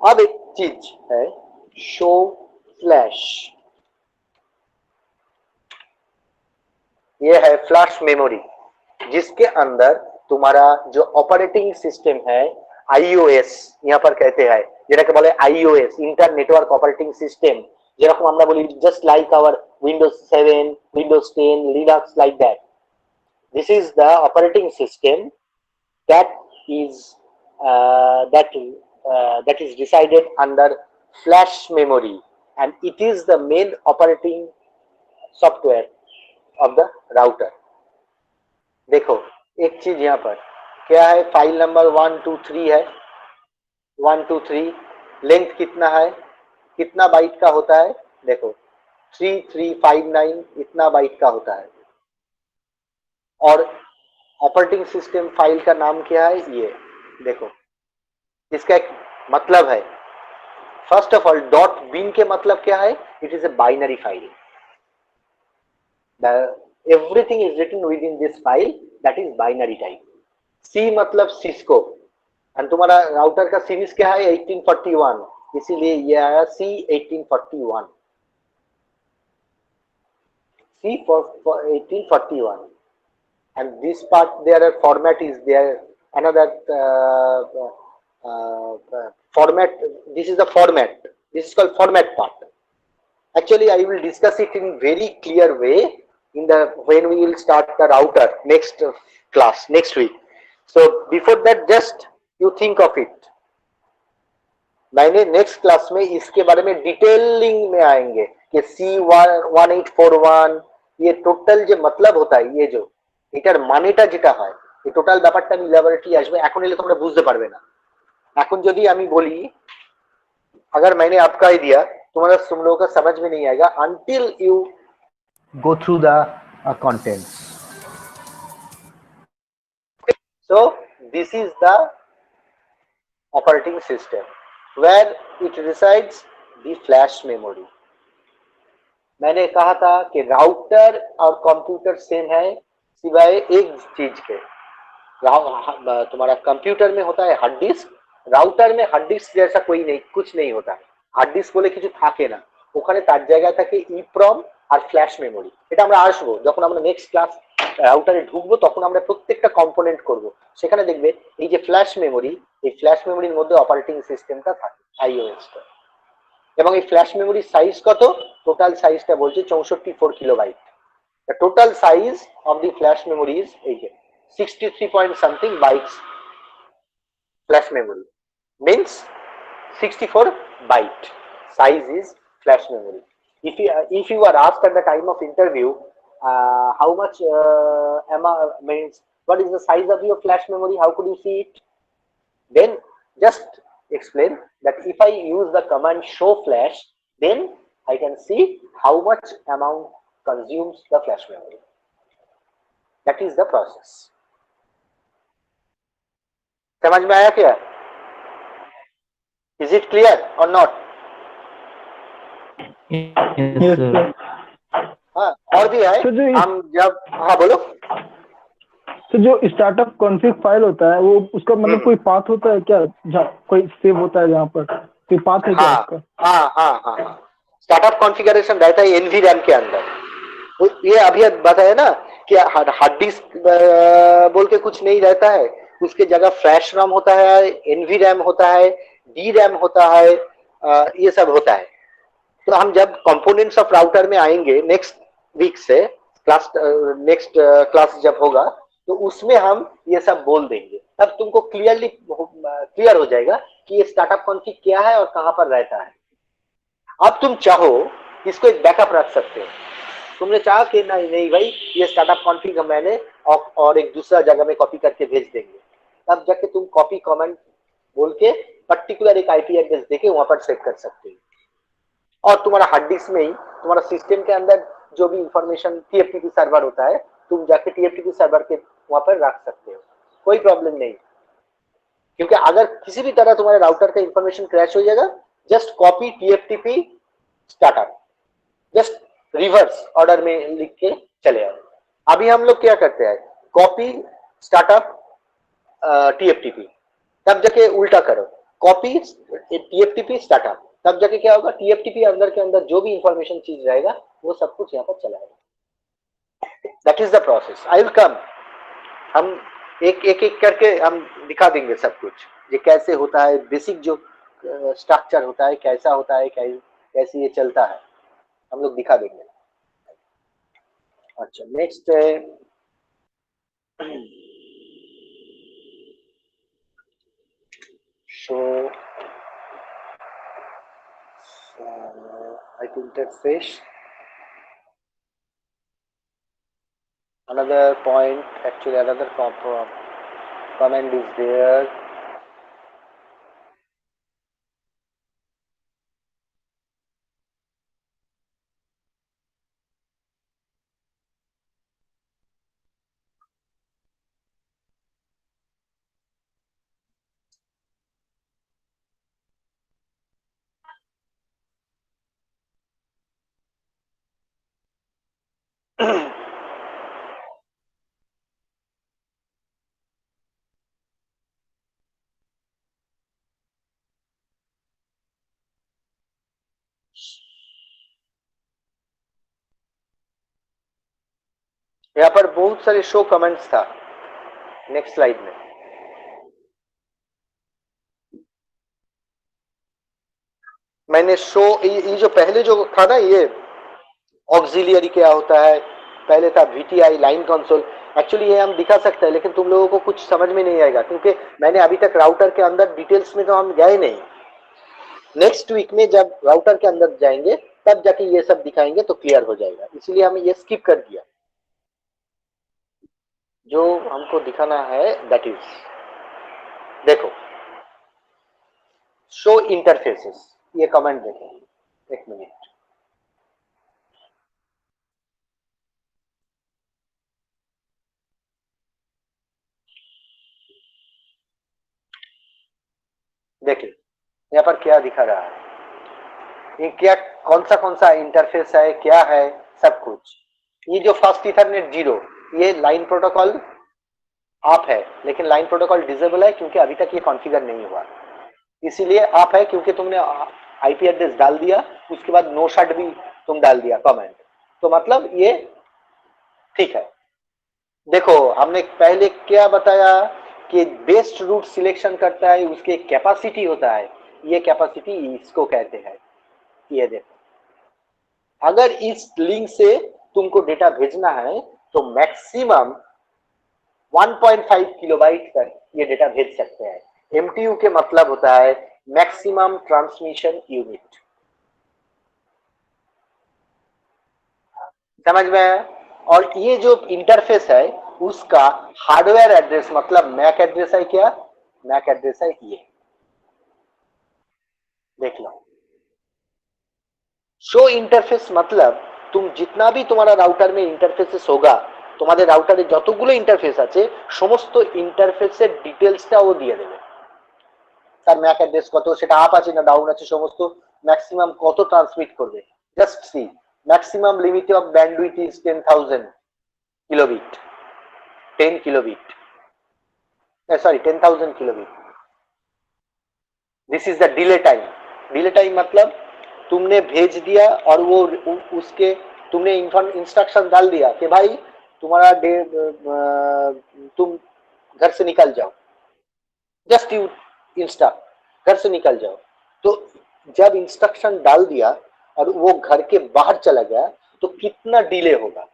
A: अब एक चीज है शो फ्लैश, ये है फ्लैश मेमोरी, जिसके अंदर तुम्हारा जो ऑपरेटिंग सिस्टम है iOS, यहाँ पर कहते हैं যেটাকে বলে iOS, inter network operating system, যেরকম আমরা বলি just like our Windows 7, Windows 10, Linux, like that. This is the operating system that is that is resided under flash memory, and it is the main operating software of the router. देखो एक चीज यहाँ पर क्या है, file number 123 है, 123, length कितना है, कितना बाइट का होता है, देखो 3359 इतना बाइट का होता है। और ऑपरेटिंग सिस्टम फाइल का नाम क्या है, ये देखो, इसका एक मतलब है, first of all dot bin के मतलब क्या है, it is a binary file, everything is written within this file, that is binary type. C मतलब सिस्को, और तुम्हारा राउटर का सीरीज क्या है 1841, इसीलिए ये आया C 1841, C for 1841, and this part there are format is there, another format, this is the format, this is called format part. Actually I will discuss it in very clear way in the when we will start the router next class next week. So before that just you think of it, मैंने next class में इसके बारे में detailing में आएंगे कि C1841 ये total যে मतलब होता है, ये जो এটার মানেটা যেটা হয়, এই টোটাল ব্যাপারটা আমি ল্যাবরেটরি আসবে, এখন এলে তোমরা বুঝতে পারবে না। এখন যদি আমি বলি, अगर मैंने आपका ही दिया, तुम्हारा तुम लोगों का समझ में नहीं आएगा until you go through the contents. So this is the operating system where it resides the flash memory. मैंने कहा था कि राउटर और कंप्यूटर सेम है सिवाय एक चीज के, तुम्हारा कंप्यूटर में होता है हार्ड डिस्क, राउटर में हार्ड डिस्क जैसा कोई नहीं, कुछ नहीं होता, হার্ড ডিস্ক বলে কিছু থাকে না, ওখানে তার জায়গায় থাকে ইপ্রম আর ফ্ল্যাশ মেমোরি। এটা আমরা আসবো যখন আমরা নেক্সট ক্লাস রাউটারে ঢুকবো, তখন আমরা প্রত্যেকটা কম্পোনেন্ট করব, সেখানে দেখবে এই যে ফ্ল্যাশ মেমোরি, এই ফ্ল্যাশ মেমোরির মধ্যে অপারেটিং সিস্টেমটা থাকে আইওএসটা, এবং এই ফ্ল্যাশ মেমোরির সাইজ কত, টোটাল সাইজটা বলছে 64 kilobyte. The total size of the flash memory is এই যে 63 point something bytes flash memory, means 64 byte size is flash memory. If you are asked at the time of interview how much means what is the size of your flash memory, how could you see it, then just explain that if I use the command show flash, then I can see how much amount consumes the flash memory. That is the process. समझ में आया क्या? Is it clear or not?
B: Yes, sir.
A: हाँ, और भी है,
B: तो जो
A: हम जब, हाँ बोलो।
B: तो जो स्टार्टअप कॉन्फ़िग फाइल होता है वो उसका मतलब कोई पाथ होता है क्या, जहाँ कोई सेव होता है, जहाँ पर कोई पाथ है क्या
A: हाँ
B: उसका?
A: हाँ हाँ हाँ हाँ, स्टार्टअप कॉन्फ़िगरेशन रहता है एनवी के अंदर। ये अभी बताया ना कि हार्ड डिस्क बोल के कुछ नहीं रहता है, उसके जगह फ्लैश रैम होता है, एनवी रैम होता है, डी रैम होता है, ये सब होता है। तो हम जब कंपोनेंट्स ऑफ राउटर में आएंगे नेक्स्ट वीक से, क्लास नेक्स्ट क्लास जब होगा, तो उसमें हम ये सब बोल देंगे, तब तुमको क्लियर हो जाएगा कि ये स्टार्टअप कॉन्फ़िग क्या है और कहां पर रहता है। अब तुम चाहो इसको एक बैकअप रख सकते हो। तुमने चाहा कि नहीं नहीं भाई ये स्टार्टअप कॉन्फ़िग मैंने और एक दूसरा जगह में कॉपी करके भेज देंगे, तब जाके तुम कॉपी कमेंट बोल के पर्टिकुलर एक आईपी एड्रेस देके वहां पर सेव कर सकते हो। और तुम्हारा हार्ड डिस्क में ही तुम्हारा सिस्टम के अंदर जो भी इंफॉर्मेशन टीएफटीपी सर्वर होता है, तुम जाके टीएफटीपी सर्वर के वहां पर रख सकते हो, कोई प्रॉब्लम नहीं। क्योंकि अगर किसी भी तरह तुम्हारे राउटर का इंफॉर्मेशन क्रैश हो जाएगा, just copy TFTP startup, just reverse order में लिख के चले आओ। अभी हम लोग क्या करते हैं, कॉपी स्टार्टअप टीएफटीपी, तब जाके उल्टा करो, कॉपी टीएफटीपी स्टार्टअप, तब जाके क्या होगा, टीएफटीपी अंदर के अंदर जो भी इंफॉर्मेशन चीज रहेगा वो सब कुछ यहाँ पर चलाएगा। That is the process. I will come, हम एक एक करके हम दिखा देंगे सब कुछ, ये कैसे होता है, बेसिक जो स्ट्रक्चर होता है कैसा होता है, कैसे ये चलता है, हम लोग दिखा देंगे। अच्छा नेक्स्ट है show IP interface. Another point, actually another comment is there. यहाँ पर बहुत सारे शो कमेंट्स था नेक्स्ट स्लाइड में। मैंने शो ये जो पहले जो था ना, ये ऑक्सिलियरी क्या होता है, पहले था VTI लाइन कंसोल, एक्चुअली ये हम दिखा सकते हैं लेकिन तुम लोगों को कुछ समझ में नहीं आएगा क्योंकि मैंने अभी तक राउटर के अंदर डिटेल्स में तो हम गए नहीं। नेक्स्ट वीक में जब राउटर के अंदर जाएंगे तब जाके ये सब दिखाएंगे तो क्लियर हो जाएगा, इसलिए हमें ये स्किप कर दिया। जो हमको दिखाना है दैट इज, देखो शो इंटरफेसेस, ये कमेंट देखो, एक मिनट। देखिए यहाँ पर क्या दिखा रहा है, ये क्या कौन सा इंटरफेस है, क्या है, सब कुछ। ये जो फर्स्ट इथरनेट 0, ये लाइन प्रोटोकॉल आप है लेकिन लाइन प्रोटोकॉल डिसेबल है क्योंकि अभी तक ये कॉन्फ़िगर नहीं हुआ, इसीलिए आप है क्योंकि तुमने आईपी एड्रेस डाल दिया, उसके बाद नो शट भी तुम डाल दिया कमेंट, तो मतलब ये ठीक है। देखो हमने पहले क्या बताया कि बेस्ट रूट सिलेक्शन करता है, उसके एक कैपेसिटी होता है, ये कैपेसिटी इसको कहते हैं। ये देखो अगर इस लिंक से तुमको डेटा भेजना है तो मैक्सिमम 1.5 किलोबाइट तक ये डेटा भेज सकते हैं। एमटीयू के मतलब होता है मैक्सिमम ट्रांसमिशन यूनिट, समझ में है। और ये जो इंटरफेस है उसका हार्डवेयर एड्रेस मतलब मैक एड्रेस है, क्या मैक एड्रेस है, ये देख लो। शो इंटरफेस मतलब तुम जितना भी तुम्हारा राउटर में इंटरफेसेस होगा, তোমাদের রাউটারে যতগুলো ইন্টারফেস আছে সমস্ত ইন্টারফেসের ডিটেইলসটা ও দিয়ে দেবে, তার ম্যাক অ্যাড্রেস কত, সেটা আপ আছে না ডাউন আছে, সমস্ত ম্যাক্সিমাম কত ট্রান্সমিট করবে। Just see maximum limit of bandwidth is 10,000 kilobit, 10 kilobit, sorry 10,000 kilobit. This is the delay time. Delay time मतलब तुमने भेज दिया और वो उसके तुमने इंस्ट्रक्शन डाल दिया कि भाई तुम्हारा तुम घर से निकल जाओ, जस्ट यू इंस्टा, घर से निकल जाओ। तो जब इंस्ट्रक्शन डाल दिया और वो घर के बाहर चला गया तो कितना डिले होगा।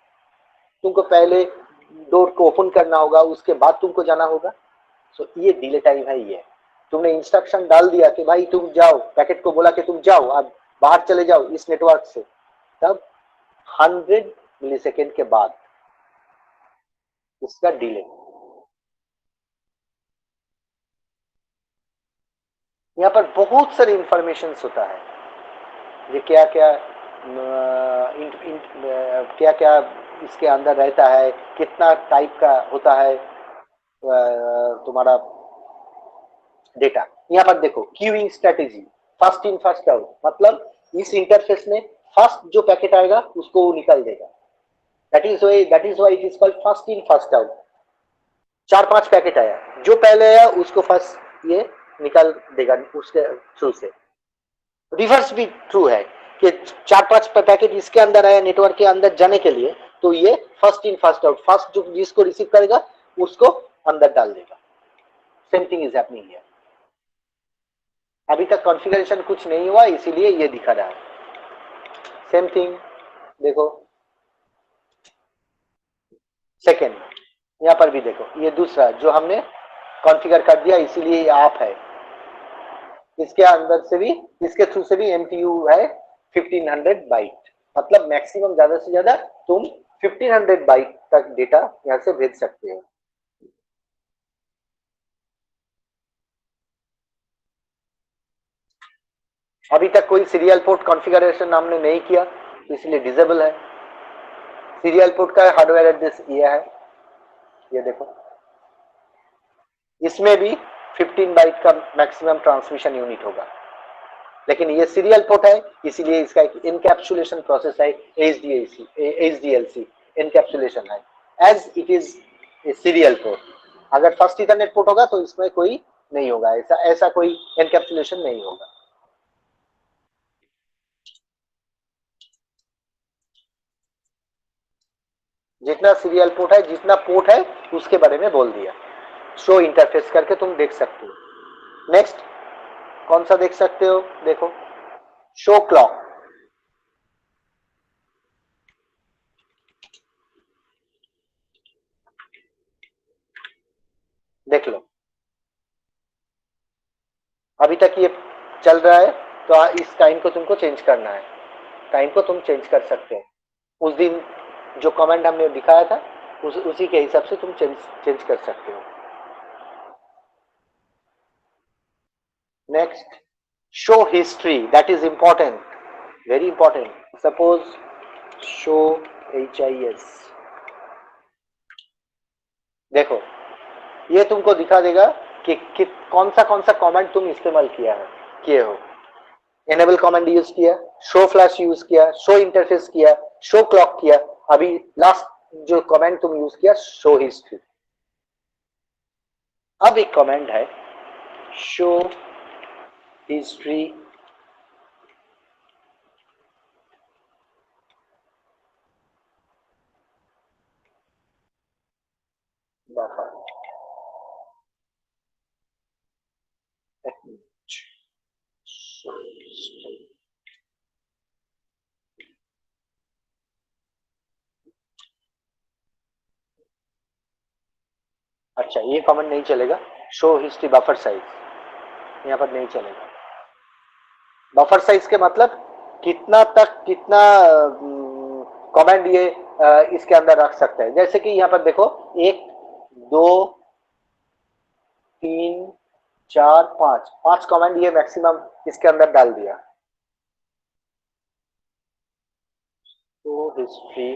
A: तुमको पहले डोर को ओपन करना होगा, उसके बाद तुमको जाना होगा। सो ये डिले टाइम है। ये तुमने इंस्ट्रक्शन डाल दिया कि भाई तुम जाओ, पैकेट को बोला कि तुम जाओ, आप बाहर चले जाओ इस नेटवर्क से, तब 100 मिलीसेकेंड के बाद इसका डिले। यहाँ पर बहुत सारे इंफॉर्मेशन होता है, ये क्या क्या क्या क्या इसके अंदर रहता है, कितना टाइप का होता है तुम्हारा डेटा। यहाँ पर देखो queuing strategy, first in first out, मतलब इस इंटरफेस में फर्स्ट जो पैकेट आएगा उसको वो निकाल देगा। That is why it is called first in first out. 4-5 packet आया, जो पहले आया उसको फर्स्ट ये निकाल देगा उसके थ्रू से। रिवर्स भी ट्रू है कि 4-5 पैकेट इसके अंदर आया नेटवर्क के अंदर जाने के लिए, तो ये first in first out, first जो जिसको रिसीव करेगा उसको अंदर डाल देगा। Same thing is happening here. अभी तक कॉन्फ़िगरेशन कुछ नहीं हुआ इसीलिए ये दिखा रहा है। सेम थिंग देखो सेकेंड, यहां पर भी देखो, ये दूसरा जो हमने कॉन्फ़िगर कर दिया इसीलिए ये आप है। इसके अंदर से भी, इसके थ्रू से भी एमटीयू है 1500 बाइट, मतलब मैक्सिमम ज्यादा से ज्यादा तुम 1500 बाइट तक डेटा यहां से भेज सकते हो। अभी तक कोई सीरियल पोर्ट कॉन्फ़िगरेशन हमने नहीं किया तो इसलिए डिसेबल है। सीरियल पोर्ट का हार्डवेयर एड्रेस ये है, ये देखो, इसमें भी 15 बाइट का मैक्सिमम ट्रांसमिशन यूनिट होगा, लेकिन ये सीरियल पोर्ट है इसीलिए इसका एक इनकैप्सुलेशन प्रोसेस है, एचडीएलसी इनकैप्सुलेशन है, as it is a serial port. अगर फर्स्ट इथरनेट पोर्ट होगा तो इसमें कोई नहीं होगा, ऐसा कोई इनकैप्सुलेशन नहीं होगा। जितना सीरियल पोर्ट है, जितना पोर्ट है उसके बारे में बोल दिया। शो इंटरफेस करके तुम देख सकते हो। नेक्स्ट कौन सा देख सकते हो, देखो शो क्लॉक। देख लो अभी तक ये चल रहा है, तो इस टाइम को तुमको चेंज करना है। टाइम को तुम चेंज कर सकते हो। उस दिन जो कमेंट हमने दिखाया था उसी के हिसाब से तुम चेंज कर सकते हो। Next show history, that is important, very important. Suppose show HIS, देखो ये तुमको दिखा देगा कि कौन सा कमेंट तुम इस्तेमाल किए हो। एनेबल कमांड यूज किया, शो फ्लैश यूज किया, शो इंटरफेस किया, शो क्लॉक किया, अभी लास्ट जो कमांड तुम यूज किया शो हिस्ट्री। अब एक कमांड है शो हिस्ट्री बफर। अच्छा ये कमेंट नहीं चलेगा, शो हिस्ट्री बफर साइज यहाँ पर नहीं चलेगा। बफर साइज के मतलब कितना तक कितना कमेंट ये इसके अंदर रख सकता है। जैसे कि यहाँ पर देखो 1 2 3 4 5 कमेंट ये मैक्सिमम इसके अंदर डाल दिया। तो हिस्ट्री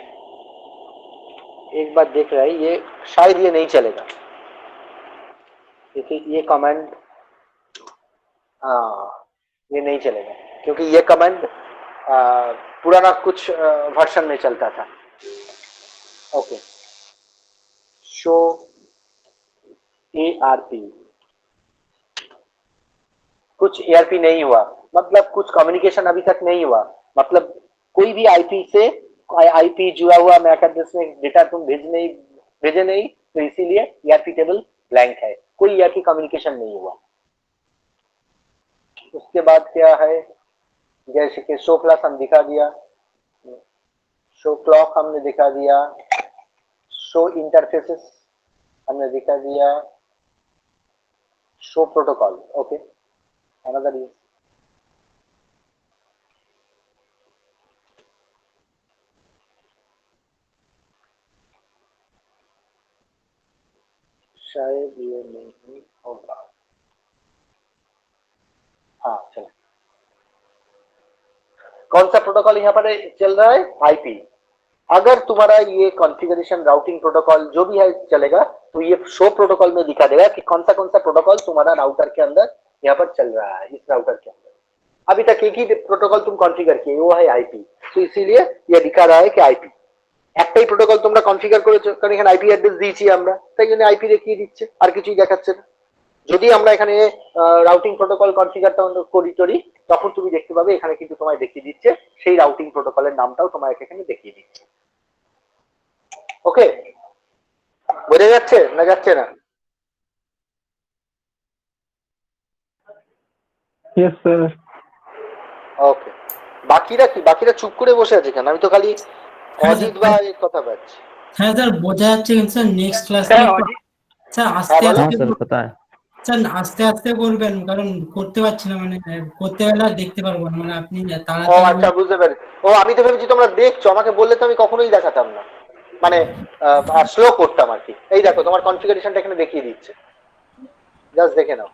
A: एक बार देख रहा है, ये शायद ये नहीं चलेगा क्योंकि ये कमांड, हाँ ये नहीं चलेगा क्योंकि ये कमांड पुराना कुछ वर्जन में चलता था। ओके शो ARP, कुछ ARP नहीं हुआ, मतलब कुछ कम्युनिकेशन अभी तक नहीं हुआ, मतलब कोई भी आईपी जुड़ा हुआ मैक एड्रेस में डेटा तुम भेजे नहीं, तो इसीलिए ERP टेबल ब्लैंक है, कोई ERP कम्युनिकेशन नहीं हुआ। उसके बाद क्या है, जैसे कि शो क्लास हम दिखा दिया, शो क्लॉक हमने दिखा दिया, शो इंटरफेसेस हमने दिखा दिया, show protocol. Okay, another is शायद ये नहीं होगा। हाँ चलो, कौन सा प्रोटोकॉल यहाँ पर चल रहा है, आईपी। अगर तुम्हारा ये कॉन्फ़िगरेशन राउटिंग प्रोटोकॉल जो भी है चलेगा, तो ये शो प्रोटोकॉल में दिखा देगा कि कौन सा प्रोटोकॉल तुम्हारा राउटर के अंदर यहाँ पर चल रहा है, इस राउटर के अंदर। अभी तक एक ही प्रोटोकॉल तुम कॉन्फ़िगर किए, वो है आईपी, तो इसीलिए ये दिखा रहा है कि आईपी। একটাই প্রোটোকল তোমরা কনফিগার করেছো, কারণ এখানে আইপি অ্যাড্রেস দিয়েছি আমরা, তাই জন্য আইপি দেখিয়ে দিচ্ছে, আর কিছুই দেখাচ্ছে না। যদি আমরা এখানে রাউটিং প্রোটোকল কনফিগারটা করি তখন তুমি দেখতে পাবে এখানে কিন্তু তোমায় দেখিয়ে দিচ্ছে সেই রাউটিং প্রোটোকলের নামটাও তোমায় এখানে দেখিয়ে দিচ্ছে। ওকে, বোঝা যাচ্ছে না যাচ্ছে না?
B: Yes sir.
A: ওকে, বাকিরা কি, বাকিরা চুপ করে বসে আছে কেন? আমি তো খালি অজিত বা এর কথা পাচ্ছি।
D: হ্যাঁ স্যার বোঝা যাচ্ছে, কিন্তু sir next class
C: sir Ajit
D: sir আস্তে
A: হ্যাঁ,
D: আস্তে
E: सर पता है।
D: স্যার আস্তে আস্তে বলবেন, কারণ করতে পারছি না, মানে করতে গেলে আর দেখতে পারবো না, মানে আপনি
A: ও
D: তাড়াতাড়ি
A: আচ্ছা, বুঝতে পেরেছি। ও আমি তো ভেবেছি তোমরা দেখছো, আমাকে বললে তো আমি কখনোই দেখাতাম না, মানে স্লো করতাম আর কি। এই দেখো তোমার কনফিগারেশনটা এখানে দেখিয়ে দিচ্ছে, জাস্ট দেখে নাও।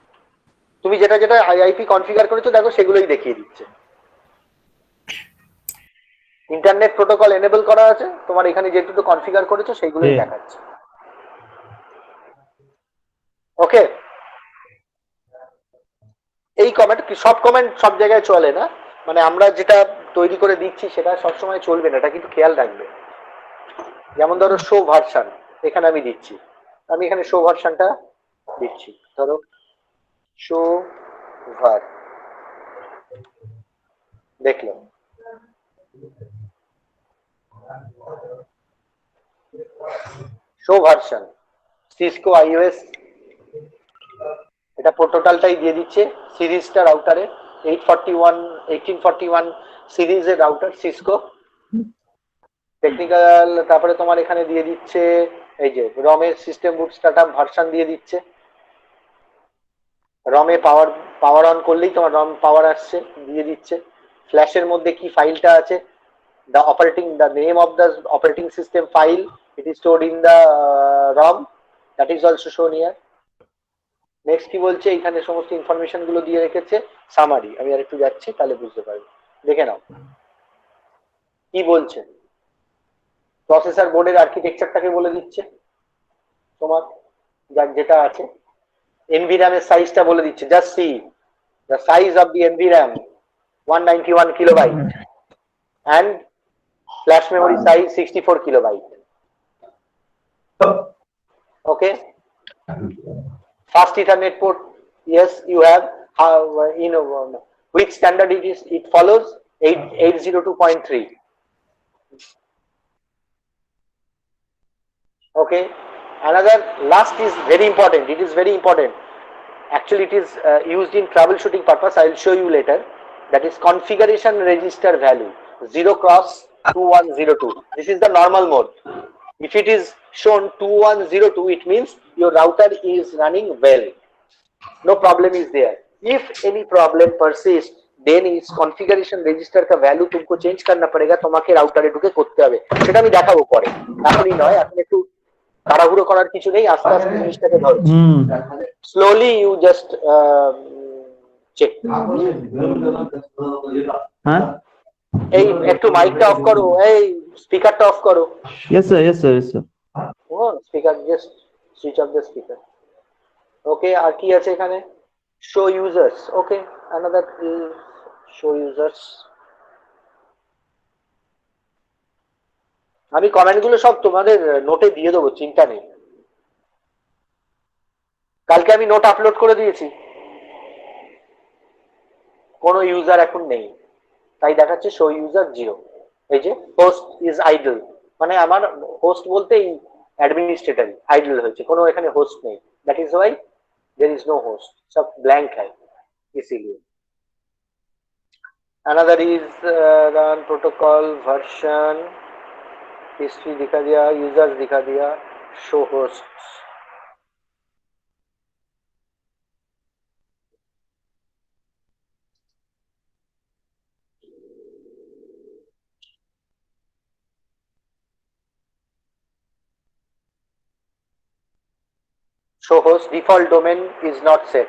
A: তুমি যেটা যেটা আইআইপি কনফিগার করেছো দেখো সেগুলোই দেখিয়ে দিচ্ছে। ইন্টারনেট প্রোটোকল এনেবল করা আছে, তোমার এখানে যেটুকু কনফিগার করেছো সেইগুলোই দেখাচ্ছে। ওকে, এই কমেন্ট কি সব কমেন্ট সব জায়গায় চলে না, মানে আমরা যেটা তৈরি করে দিচ্ছি সেটা সবসময় চলবে না, এটা কিন্তু খেয়াল রাখবে। যেমন ধরো শো ভার্সন, এখানে আমি দিচ্ছি, আমি এখানে শো ভার্সনটা দিচ্ছি, ধরো শো ভার, দেখলাম শো ভার্সন সিসকো আইওএস, এটা টোটালটাই দিয়ে দিচ্ছে। সিরিজটা রাউটারে 1841 সিরিজের রাউটার সিসকো টেকনিক্যাল। তারপরে তোমার এখানে দিয়ে দিচ্ছে এই যে রমের সিস্টেম বুট স্টার্টআপ ভার্সন দিয়ে দিচ্ছে। রমে পাওয়ার অন করলেই তোমার রম পাওয়ার আসছে, দিয়ে দিচ্ছে। ফ্ল্যাশের মধ্যে কি ফাইলটা আছে, the name of the operating system file, it is stored in the ROM, that is also shown here. Next কি বলছে, এখানে সমস্ত ইনফরমেশন গুলো দিয়ে রেখেছে। সামারি, আমি আর একটু যাচ্ছি তাহলে বুঝতে পারবে, দেখে নাও কি বলছে। প্রসেসর বোর্ডের আর্কিটেকচারটাকে বলে দিচ্ছে তোমার, যার যেটা আছে। NVRAM এর সাইজটা বলে দিচ্ছে, just see the size of the NVRAM 191 kilobyte and flash memory size 64 kilobyte. Okay, fast Ethernet port, yes you have. How which standard it is, it follows 802.3. Okay, another last is very important, it is very important, actually it is used in troubleshooting purpose, I will show you later. That is configuration register value 0x2102. This is the normal mode. If it is shown 2102, it means your router is running well, no problem is there. If any problem persists, then is configuration register का value तुमको change करना पड़ेगा, তোমাকে রাউটারে ঢুকে করতে হবে, সেটা আমি দেখাবো পরে, এখনই নয়। এখন একটু তাড়াহুড়ো করার কিছু নেই, আস্তে আস্তে জিনিসটাকে ধরো, slowly you just check.
E: हाँ
A: এই একটু মাইকটা অফ করো, এই স্পিকারটা অফ করো।
E: Yes sir yes sir yes sir.
A: ও speaker, just switch off the speaker. Okay, আর কি আছে এখানে, show users. Okay, another show users. আমি কমেন্টগুলো সব তোমাদের নোটে দিয়ে দেবো, চিন্তা নেই। কালকে আমি নোট আপলোড করে দিয়েছি, কোনো ইউজার এখন নেই, তাই দেখাচ্ছে শো ইউজার 0। এই যে হোস্ট ইজ আইডল, মানে আমার হোস্ট বলতে অ্যাডমিনিস্ট্রেটর আইডল হয়েছে, কোনো এখানে হোস্ট নেই, that is why there is no host, सब ब्लैंक है इसीलिए। Another is run protocol version, history दिखा दिया, यूजर्स दिखा दिया, show host. Show host default domain is not set.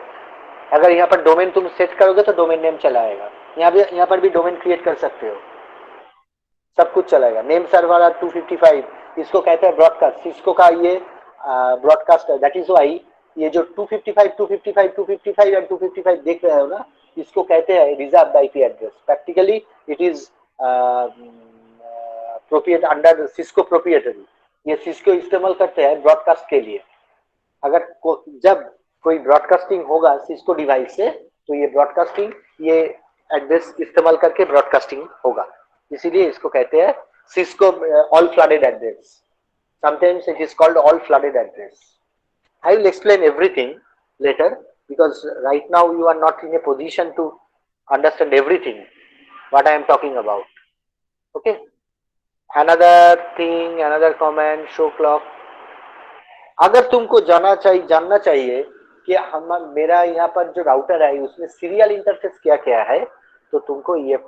A: अगर यहाँ पर डोमेन तुम सेट करोगे तो डोमेन नेम चला आएगा। यहाँ पर भी डोमेन क्रिएट कर सकते हो, सब कुछ चलेगा। नेम सर्वर 255, इसको कहते हैं ब्रॉडकास्ट। सिस्को का ये ब्रॉडकास्ट है, दैट इज वाई ये जो 255 255 255 एंड 255 देख रहे हो ना, इसको कहते हैं reserve IP address. Practically it is proprietary under Cisco proprietary. ये सिस्को इस्तेमाल करते हैं ब्रॉडकास्ट के लिए। अगर जब कोई ब्रॉडकास्टिंग होगा सिस्को डिवाइस से, तो ये ब्रॉडकास्टिंग ये एड्रेस इस्तेमाल करके ब्रॉडकास्टिंग होगा, इसीलिए इसको कहते हैं Cisco all flooded address. Sometimes it is called all flooded address. I will explain everything later, because right now you are not in a position to understand everything what I am talking about. Okay. Another thing, another comment, show clock. अगर तुमको जानना चाहिए कि हम मेरा यहाँ पर जो राउटर है उसमें सीरियल इंटरफेस क्या क्या है, तो तुमको ये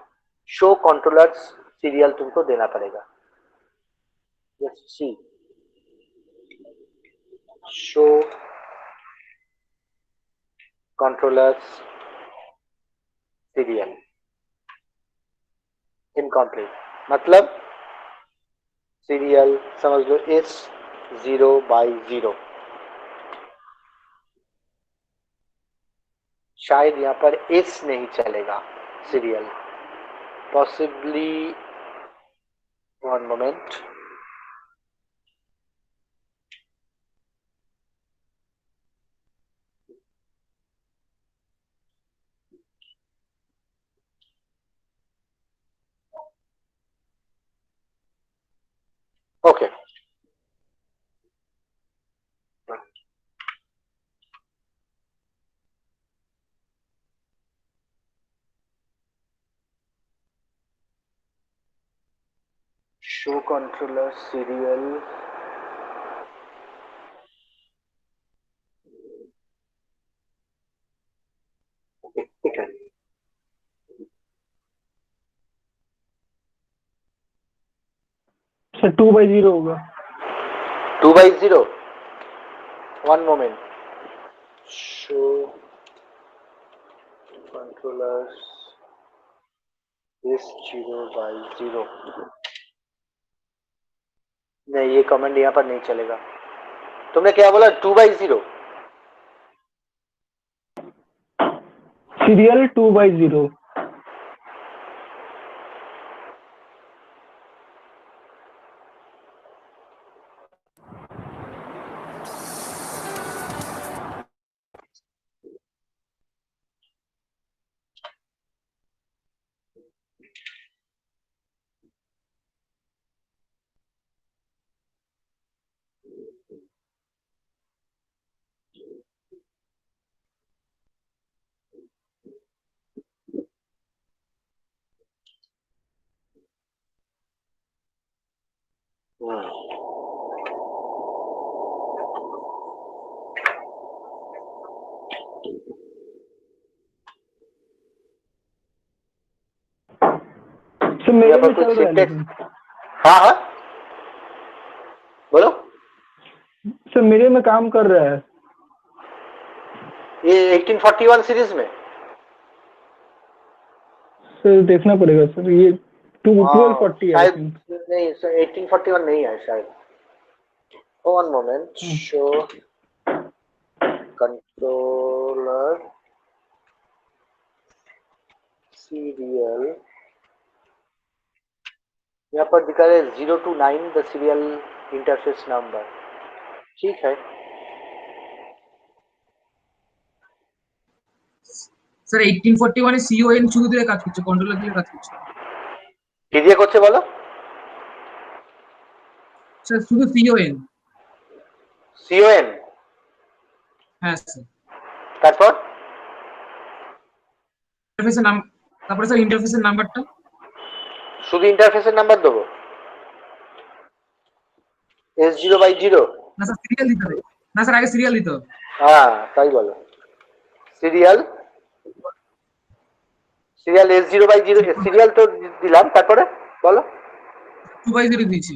A: शो कंट्रोलर्स सीरियल तुमको देना पड़ेगा। Just see, show controllers serial incomplete, मतलब सीरियल समझ लो S0/0। शायद यहाँ पर S नहीं चलेगा serial, possibly. One moment, okay. Show controller serial, ठीक है।
B: सर 2/0 होगा।
A: 2/0, one moment. Show controllers S0/0, नहीं ये कमेंट यहाँ पर नहीं चलेगा। तुमने क्या बोला? 2/0?
B: सीरियल 2/0। सर मेरे
A: यहाँ पर
B: में
A: कुछ
B: चल रहा है
A: सिंटेक्स,
B: लेकिन।
A: हाँ हाँ बोलो।
B: सर मेरे में काम कर रहा है।
A: ये 1841 सीरीज में
B: सर देखना पड़ेगा सर, ये 1240 आई
A: शायद
B: थिंक।
A: नहीं, 1841 नहीं है शायद। One moment, show controller serial, यहाँ पर दिखा रहे 0 to 9 the serial interface number. ठीक है,
E: স্যার 1841 এ CON শুধু দিয়ে কাজ করছে, কন্ট্রোলার দিয়ে কাজ করছে
A: কি দিয়ে করছে বলো?
E: স্যার, শুধু CON।
A: CON,
E: হ্যাঁ স্যার,
A: তারপর
E: ইন্টারফেসের নাম তারপরে স্যার ইন্টারফেসের নাম্বারটা।
A: শুধু ইন্টারফেসের নাম্বার দেবো, S0/0?
E: না স্যার সিরিয়াল দিতে হবে, না স্যার আগে সিরিয়াল দিতে হবে।
A: হ্যাঁ তাই বলো, সিরিয়াল S0/0, সিরিয়াল তো দিলাম, তারপরে বলো।
E: 2/0 দিয়েছি।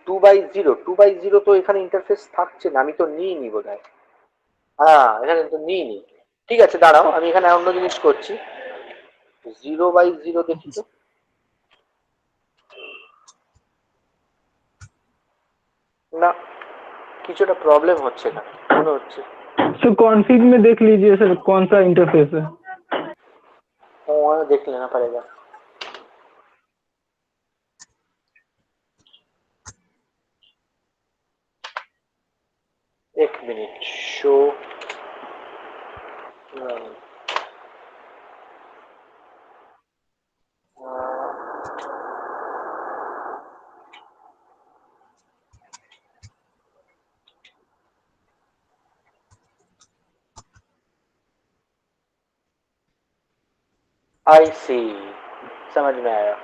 A: 2/0 তো এখানে ইন্টারফেস থাকছে না, আমি তো নিইনি বোধহয়। হ্যাঁ এখানে তো নিইনি। ঠিক আছে দাঁড়াও, আমি এখানে অন্য জিনিস করছি। 0/0 দেখি তো। না, কিছুটা प्रॉब्लम হচ্ছে না মনে হচ্ছে।
B: सर कॉन्फ़िग में देख लीजिए सर कौन सा इंटरफेस है।
A: वहाँ देख लेना पड़ेगा। एक मिनट, शो आई सी, समझ में आया।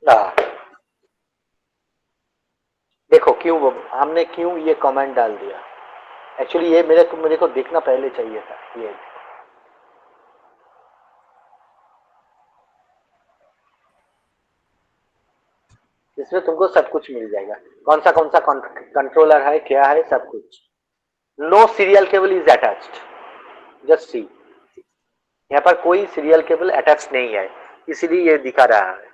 A: हाँ, देखो क्यों हमने क्यों ये कमेंट डाल दिया। एक्चुअली ये मेरे को देखना पहले चाहिए था ये। इसमें तुमको सब कुछ मिल जाएगा, कौन सा कंट्रोलर है, क्या है, सब कुछ। No serial cable is attached, just see, यहाँ पर कोई सीरियल केबल अटैच नहीं है, इसीलिए ये दिखा रहा है।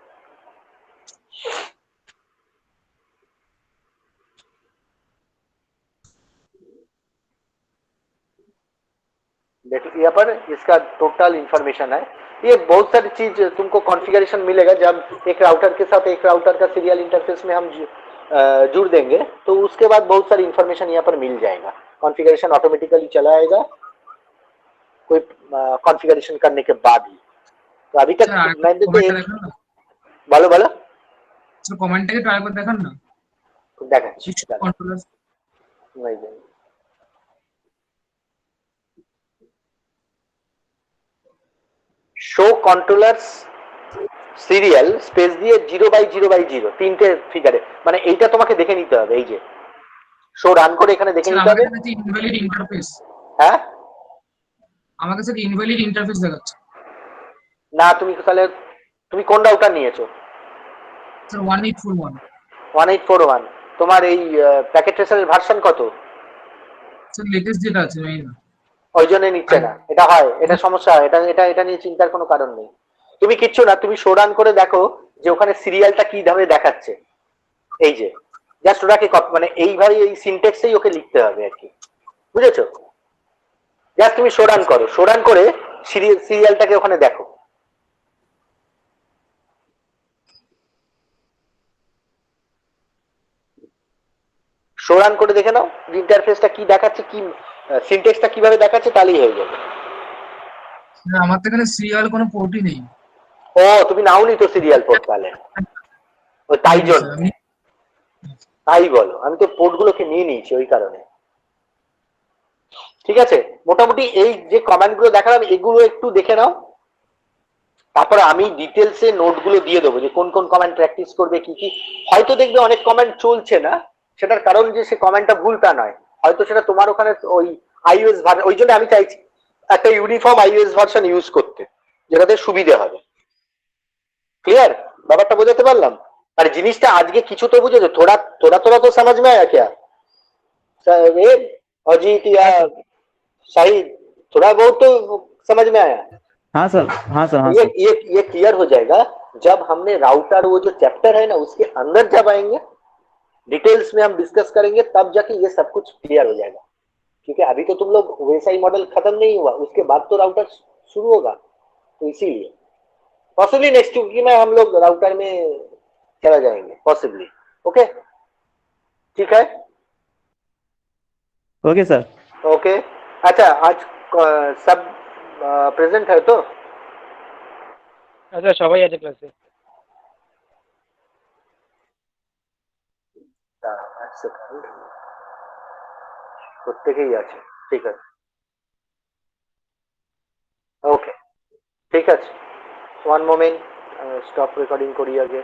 A: देखिए यहाँ पर इसका टोटल इंफॉर्मेशन है। ये बहुत सारी चीज तुमको कॉन्फ़िगरेशन मिलेगा जब एक राउटर के साथ एक राउटर का सीरियल इंटरफेस में हम जुड़ देंगे, तो उसके बाद बहुत सारी इंफॉर्मेशन यहाँ पर मिल जाएगा। कॉन्फ़िगरेशन ऑटोमेटिकली चला आएगा कोई कॉन्फ़िगरेशन करने के बाद ही। तो अभी तक
E: স্যার
A: मैंने तो
E: কমেন্টটা
A: एक,
E: দেখান না,
A: बोलो बोलो,
E: স্যার কমেন্টটাকে ট্রাই করে দেখান না।
A: দেখাচ্ছি
E: কিছু কন্ট্রোলার
A: नहीं नहीं। শো কন্ট্রোলার্স সিরিয়াল স্পেস দিয়ে 0/0/0 তিনটে ফিগারে, মানে এইটা তোমাকে দেখে নিতে হবে। এই যে শো রান করে এখানে দেখে
E: স্যার
A: নিতে
E: আমার
A: হবে।
E: কাছে ইনভ্যালিড ইন্টারফেস,
A: হ্যাঁ
E: আমার কাছে ইনভ্যালিড ইন্টারফেস দেখাচ্ছে।
A: না, তুমি তাহলে তুমি কোন রাউটার নিয়েছো?
E: স্যার 1841।
A: 1841? তোমার এই প্যাকেট ট্রেসারের ভার্সন কত?
E: স্যার লেটেস্ট যেটা আছে জানি না।
A: ওই জন্য নিচ্ছে না, এটা হয়, এটা সমস্যা হয়, এটা এটা এটা নিয়ে চিন্তার কোনো কারণ নেই। তুমি কিচ্ছু না, তুমি শো রান করে দেখো যে ওখানে সিরিয়ালটা কিভাবে দেখাচ্ছে। এই যে জাস্ট ওটাকে মানে এইভাবে এই সিনটেক্সেই ওকে লিখতে হবে আর কি, বুঝেছো? জাস্ট তুমি শো রান করো, শো রান করে সিরিয়ালটাকে ওখানে দেখো। শো রান করে দেখে নাও ইন্টারফেসটা কি দেখাচ্ছে, কি সিনটেক্সটা কিভাবে দেখাচ্ছে, তাহলেই হয়ে যাবে।
E: স্যার আমার তো এখানে সিরিয়াল কোনো পোর্টই নেই।
A: ও তুমি নাওনি তো সিরিয়াল পোর্ট তাহলে, ও তাই জন্য। তাই বলো, আমি তো পোর্টগুলোকে নিয়ে নিয়েছি ওই কারণে। ঠিক আছে, মোটামুটি এই যে কমেন্টগুলো দেখালাম এগুলো একটু দেখে নাও, তারপরে আমি ডিটেলসে নোটগুলো দিয়ে দেবো যে কোন কোন কমেন্ট প্র্যাকটিস করবে, কি কি। হয়তো দেখবে অনেক কমেন্ট চলছে না, সেটার কারণ যে সে কমেন্টটা ভুল তা নয়, হয়তো সেটা তোমার ওখানে ওই আইওএস ভার্সন, ওই জন্য আমি চাইছি একটা ইউনিফর্ম আইওএস ভার্সন ইউজ করতে, যেটাতে সুবিধে হবে। ক্লিয়ার? ব্যাপারটা বোঝাতে পারলাম? আর জিনিসটা আজকে কিছু তো বুঝেছো, थोड़ा थोड़ा थोड़ा तो समझ में आया क्या? ये अजीत या शाहिद, थोड़ा बहुत तो समझ में आया?
F: हाँ सर, हाँ सर, हाँ
A: ये
F: सर।
A: ये क्लियर हो जाएगा जब हमने राउटर वो जो चैप्टर है ना उसके अंदर जब आएंगे, डिटेल्स में हम डिस्कस करेंगे, तब जाके ये सब कुछ क्लियर हो जाएगा। क्योंकि अभी तो तुम लोग वैसा ही मॉडल खत्म नहीं हुआ, उसके बाद तो राउटर शुरू होगा, तो इसीलिए पॉसिबली नेक्स्ट वीक में हम लोग राउटर में चला जाएंगे पॉसिबली। ओके ठीक है,
F: ओके सर।
A: ओके। अच्छा आज सब प्रेजेंट है तो?
C: আচ্ছা সবাই আছে ক্লাসে।
A: এক সেকেন্ড, প্রত্যেকেই আছে, ঠিক আছে, ওকে, ঠিক আছে, ওয়ান মোমেন্ট, স্টপ রেকর্ডিং করি আগে।